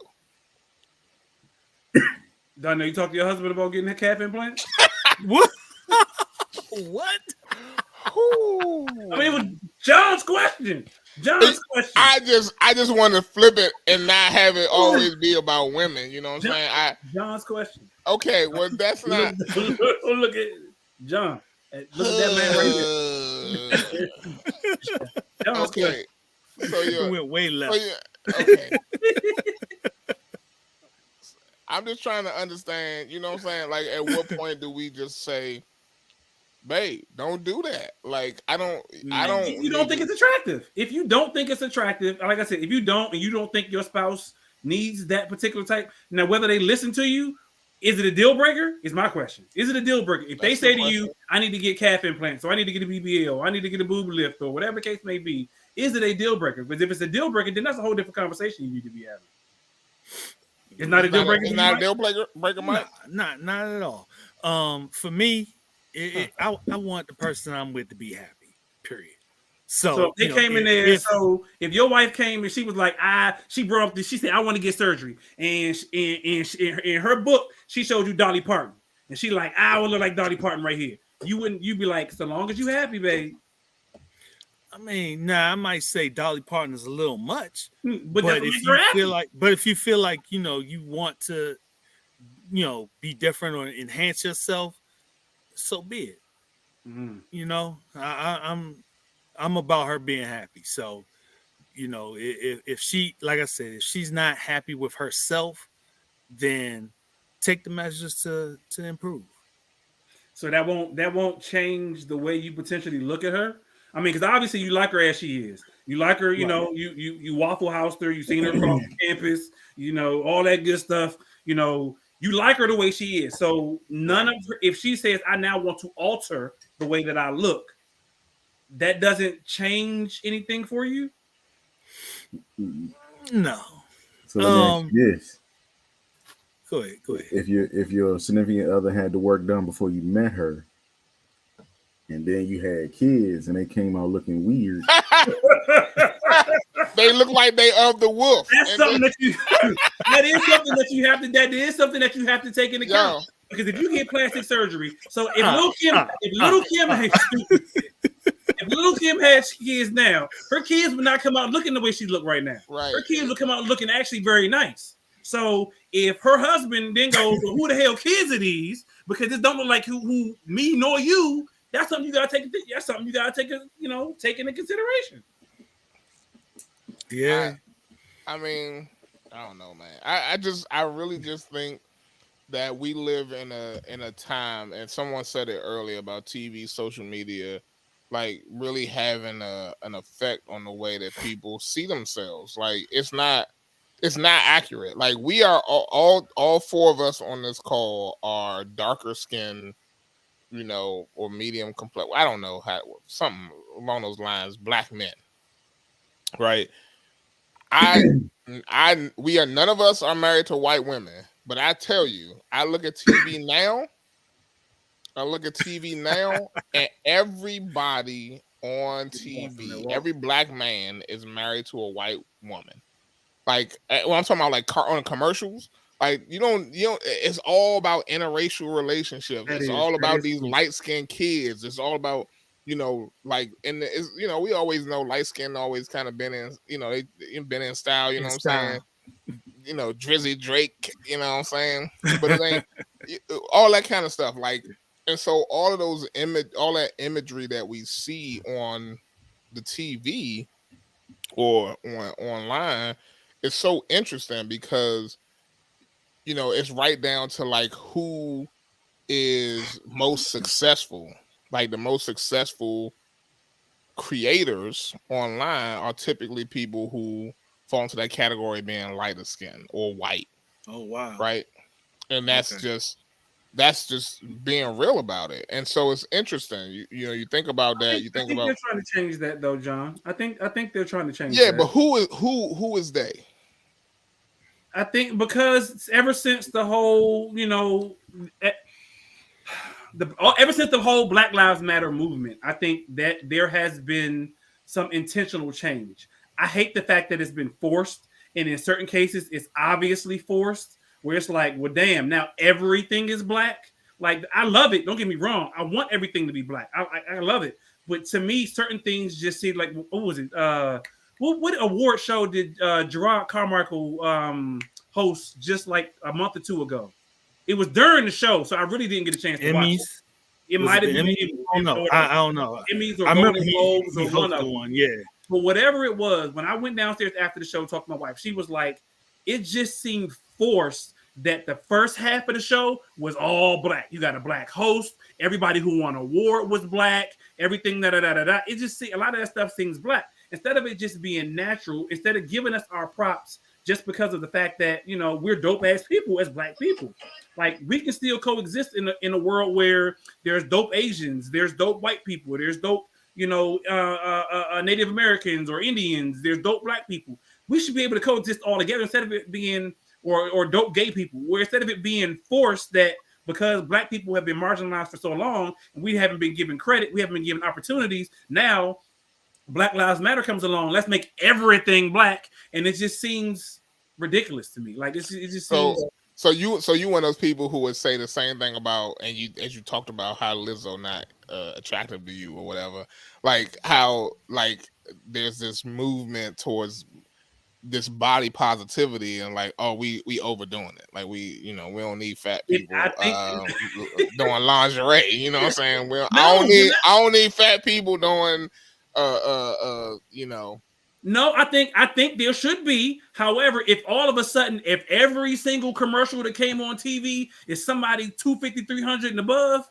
S1: Donna, you talk to your husband about getting a calf implant?
S2: What? What?
S1: I mean, it was John's question.
S3: I just want to flip it and not have it always be about women. You know what I'm saying?
S1: John's question.
S3: Okay, well that's not.
S1: Look at John. Look at that man right here. John's
S3: okay, so you
S2: went way left.
S3: Okay. I'm just trying to understand, you know what I'm saying? Like, at what point do we just say, babe, don't do that? Like, I don't.
S1: You don't think it's attractive. If you don't think it's attractive, like I said, if you don't and you don't think your spouse needs that particular type, now whether they listen to you, is it a deal breaker? Is my question. Is it a deal breaker? If they say to you, I need to get calf implants, or I need to get a BBL, or I need to get a boob lift, or whatever the case may be, is it a deal breaker? Because if it's a deal breaker, then that's a whole different conversation you need to be having. It's not a deal breaker.
S3: It's not a deal breaker, Mike?
S2: Not at all. For me, I want the person I'm with to be happy. Period. So
S1: they came in there. So if your wife came and she was like, she brought up this, she said, I want to get surgery, and in her book she showed you Dolly Parton, and she like, I would look like Dolly Parton right here. You'd be like, so long as you happy, babe.
S2: I mean, I might say Dolly Parton is a little much,
S1: but
S2: if you feel like you want to, be different or enhance yourself, so be it. Mm-hmm. I'm about her being happy. So, if she, like I said, if she's not happy with herself, then take the measures to improve.
S1: So that won't change the way you potentially look at her. I mean, because obviously you like her as she is. You like her, you Waffle Housed her. You've seen her across campus. All that good stuff. You like her the way she is. So none of her, if she says, I now want to alter the way that I look, that doesn't change anything for you?
S2: No.
S4: So let me ask you this:
S2: Go ahead.
S4: if your significant other had the work done before you met her, and then you had kids, and they came out looking weird,
S3: they look like they of the wolf.
S1: That's something that you. That is something that you have to. That is something that you have to take into account. Because if you get plastic surgery, so if Little Kim has kids now, her kids would not come out looking the way she look right now.
S3: Right.
S1: Her kids will come out looking actually very nice. So if her husband then goes, well, who the hell kids are these? Because it don't look like who me nor you. That's something you gotta take. That's something you gotta take. Take into consideration.
S2: Yeah.
S3: I mean, I don't know, man. I really just think that we live in a time, and someone said it earlier about TV, social media, like really having an effect on the way that people see themselves. Like it's not accurate. Like we are all four of us on this call are darker skin, or medium complex. I don't know something along those lines. Black men, right? We are none of us are married to white women, but I tell you, I look at TV now. And everybody on TV, every black man is married to a white woman. Like, when I'm talking about like on commercials, like you don't. It's all about interracial relationships. It's all about these light skinned kids. It's all about like, and it's, we always know light skin always kind of been in, they've been in style. You know what I'm saying? Drizzy Drake. You know what I'm saying? But it ain't all that kind of stuff. Like. And so all of those all that imagery that we see on the TV or online is so interesting because, it's right down to like who is most successful. Like the most successful creators online are typically people who fall into that category of being lighter skin or white.
S2: Oh, wow.
S3: Right. And that's just being real about it. And so it's interesting. You think about that. I think
S1: they're trying to change that though, John. I think they're trying to change.
S3: Yeah,
S1: that.
S3: But who is they?
S1: I think because ever since the whole, ever since the whole Black Lives Matter movement, I think that there has been some intentional change. I hate the fact that it's been forced, and in certain cases, it's obviously forced. Where it's like, well, damn, now everything is black. Like, I love it. Don't get me wrong. I want everything to be black. I love it. But to me, certain things just seem like, what was it? What award show did Gerard Carmichael host just like a month or two ago? It was during the show, so I really didn't get a chance to watch it. It might have been
S2: Emmys. I don't know.
S1: Emmys or Golden Globes or one of them.
S2: Yeah.
S1: But whatever it was, when I went downstairs after the show, talked to my wife, she was like, it just seemed forced that the first half of the show was all black. You got a black host. Everybody who won an award was black. Everything It just a lot of that stuff seems black. Instead of it just being natural, instead of giving us our props just because of the fact that we're dope ass people as black people. Like we can still coexist in a world where there's dope Asians, there's dope white people, there's dope Native Americans or Indians, there's dope black people. We should be able to coexist all together instead of it being or dope gay people, where instead of it being forced that because black people have been marginalized for so long and we haven't been given credit, we haven't been given opportunities. Now Black Lives Matter comes along. Let's make everything black, and it just seems ridiculous to me. Like it just seems.
S3: So you one of those people who would say the same thing about, and as you talked about how Lizzo not attractive to you or whatever, like how like there's this movement towards this body positivity and like, oh, we overdoing it. Like we don't need fat people doing lingerie. You know what I'm saying? I don't need fat people doing
S1: No, I think there should be. However, if all of a sudden, if every single commercial that came on TV is somebody 250, 300 and above,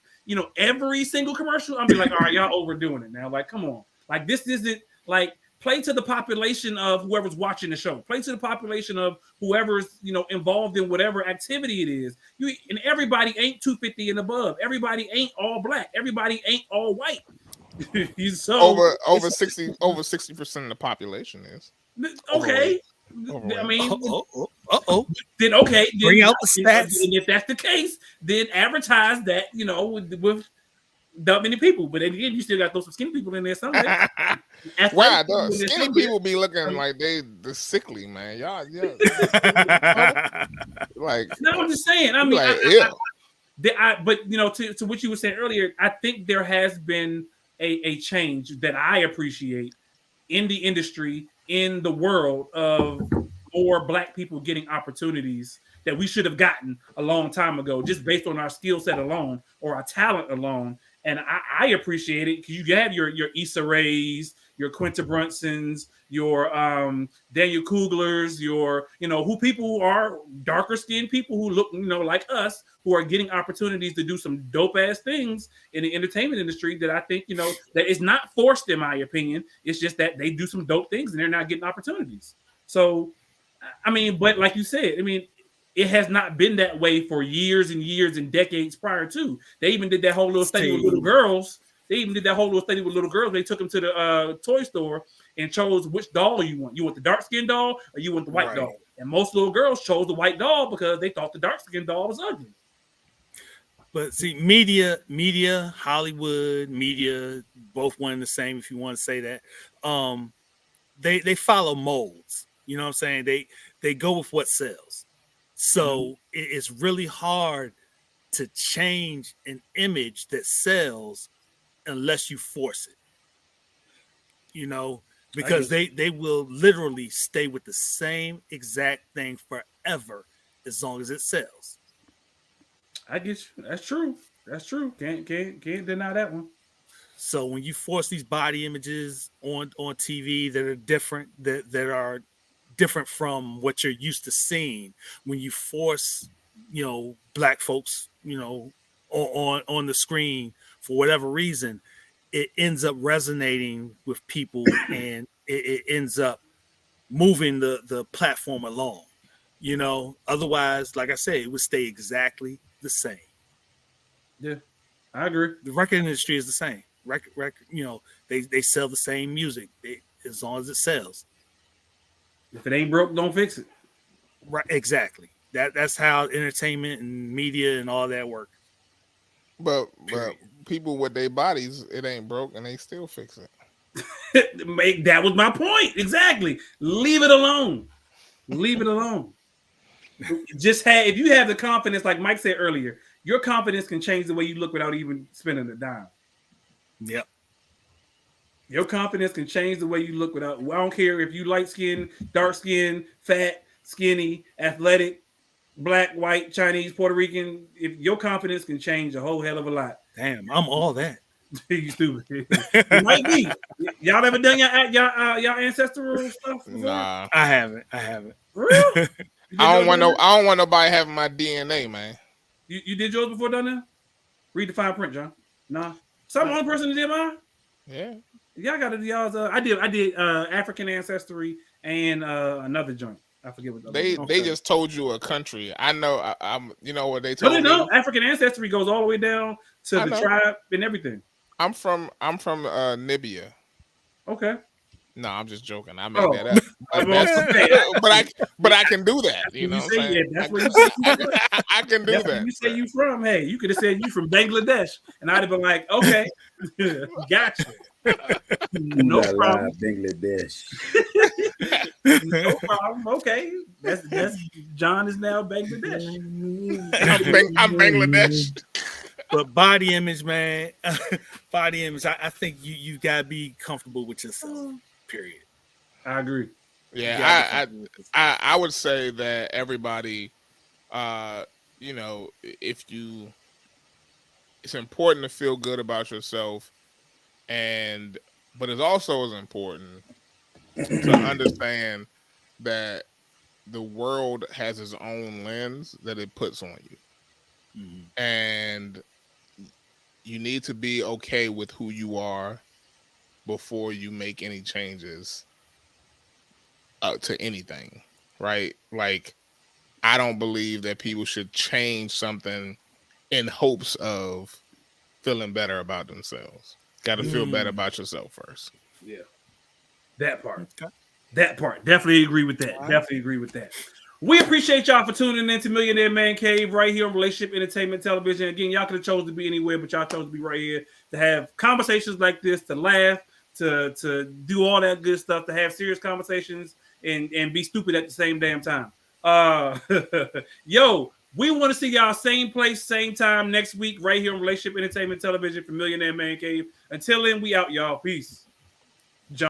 S1: every single commercial, I'm be like, all right, y'all overdoing it now. Like, come on. Like, this isn't like play to the population of whoever's watching the show. Play to the population of whoever's, involved in whatever activity it is. And everybody ain't 250 and above. Everybody ain't all black. Everybody ain't all white.
S3: Over 60% of the population is
S1: okay. I mean,
S2: then
S1: okay,
S2: bring out the stats.
S1: And if that's the case, then advertise that with that many people. But then again, you still got to throw some skinny people in there somewhere.
S3: Wow, skinny people be looking like they sickly, man. Y'all, like.
S1: No, I'm just saying. I mean,
S3: like,
S1: but to what you were saying earlier, I think there has been a change that I appreciate in the industry, in the world of more Black people getting opportunities that we should have gotten a long time ago, just based on our skill set alone or our talent alone. And I appreciate it because you have your Issa Raes, your Quinta Brunsons, your Daniel Kuglers, your who people who are darker skinned people who look like us, who are getting opportunities to do some dope ass things in the entertainment industry that I think that is not forced, in my opinion. It's just that they do some dope things and they're not getting opportunities. So I mean, but like you said, I mean, it has not been that way for years and years and decades prior to. They even did that whole little study with little girls. They took them to the toy store and chose which doll you want. You want the dark skinned doll or you want the white doll? And most little girls chose the white doll because they thought the dark skinned doll was ugly.
S2: But see, media, Hollywood, media, both one and the same, if you want to say that. They follow molds. You know what I'm saying? They go with what sells. So it's really hard to change an image that sells unless you force it. Because they will literally stay with the same exact thing forever as long as it sells.
S1: I get you. That's true. Can't deny that one.
S2: So when you force these body images on TV that are different, that are different from what you're used to seeing, when you force Black folks on the screen for whatever reason, it ends up resonating with people and it ends up moving the platform along. Otherwise, like I said, it would stay exactly the same.
S1: Yeah, I agree.
S2: The record industry is the same. Record, they sell the same music as long as it sells.
S1: If it ain't broke, don't fix it.
S2: Right, exactly. That's how entertainment and media and all that work.
S3: But people with their bodies, it ain't broke and they still fix it.
S1: That was my point. Exactly. Leave it alone. If you have the confidence, like Mike said earlier, your confidence can change the way you look without even spending a dime.
S2: Yep.
S1: Your confidence can change the way you look without. I don't care if you light skin, dark skin, fat, skinny, athletic, Black, white, Chinese, Puerto Rican. If your confidence can change a whole hell of a lot.
S2: Damn, I'm all that.
S1: You stupid. You might be. Y'all ever done your ancestral stuff before?
S3: Nah,
S2: I haven't.
S1: Really?
S3: I don't want nobody having my DNA, man.
S1: You did yours before, done that? Read the fine print, John. Nah. So I'm the only person that did mine.
S3: Yeah.
S1: Y'all got to do y'all's. I did African ancestry and another joint. I forget what
S3: they just told you a country. I know. I'm. You know what they told me?
S1: No. African ancestry goes all the way down to the tribe and everything.
S3: I'm from Nibia.
S1: Okay.
S3: No, I'm just joking. I made that up. But I can do that. You know what I'm saying?
S1: Yeah, that's where you say
S3: I can do that.
S1: You say you from? Hey, you could have said you from Bangladesh, and I'd have been like, okay, gotcha. No problem.
S4: Bangladesh.
S1: No problem. Okay, that's John is now Bangladesh.
S3: I'm Bangladesh.
S2: But body image, man, body image. I think you gotta be comfortable with yourself. Period.
S1: I agree.
S3: Yeah, I would say that everybody, it's important to feel good about yourself, but it's also as important to understand that the world has its own lens that it puts on you, and you need to be okay with who you are before you make any changes to anything, right? Like, I don't believe that people should change something in hopes of feeling better about themselves. Got to feel better about yourself first.
S1: Yeah, that part.
S2: Okay.
S1: That part. Definitely agree with that. Definitely agree with that. We appreciate y'all for tuning in to Millionaire Man Cave right here on Relationship Entertainment Television. Again, y'all could have chose to be anywhere, but y'all chose to be right here to have conversations like this, to laugh, to do all that good stuff, to have serious conversations and be stupid at the same damn time. Yo, we want to see y'all same place, same time next week right here on Relationship Entertainment Television for Millionaire Man Cave. Until then, we out, y'all. Peace.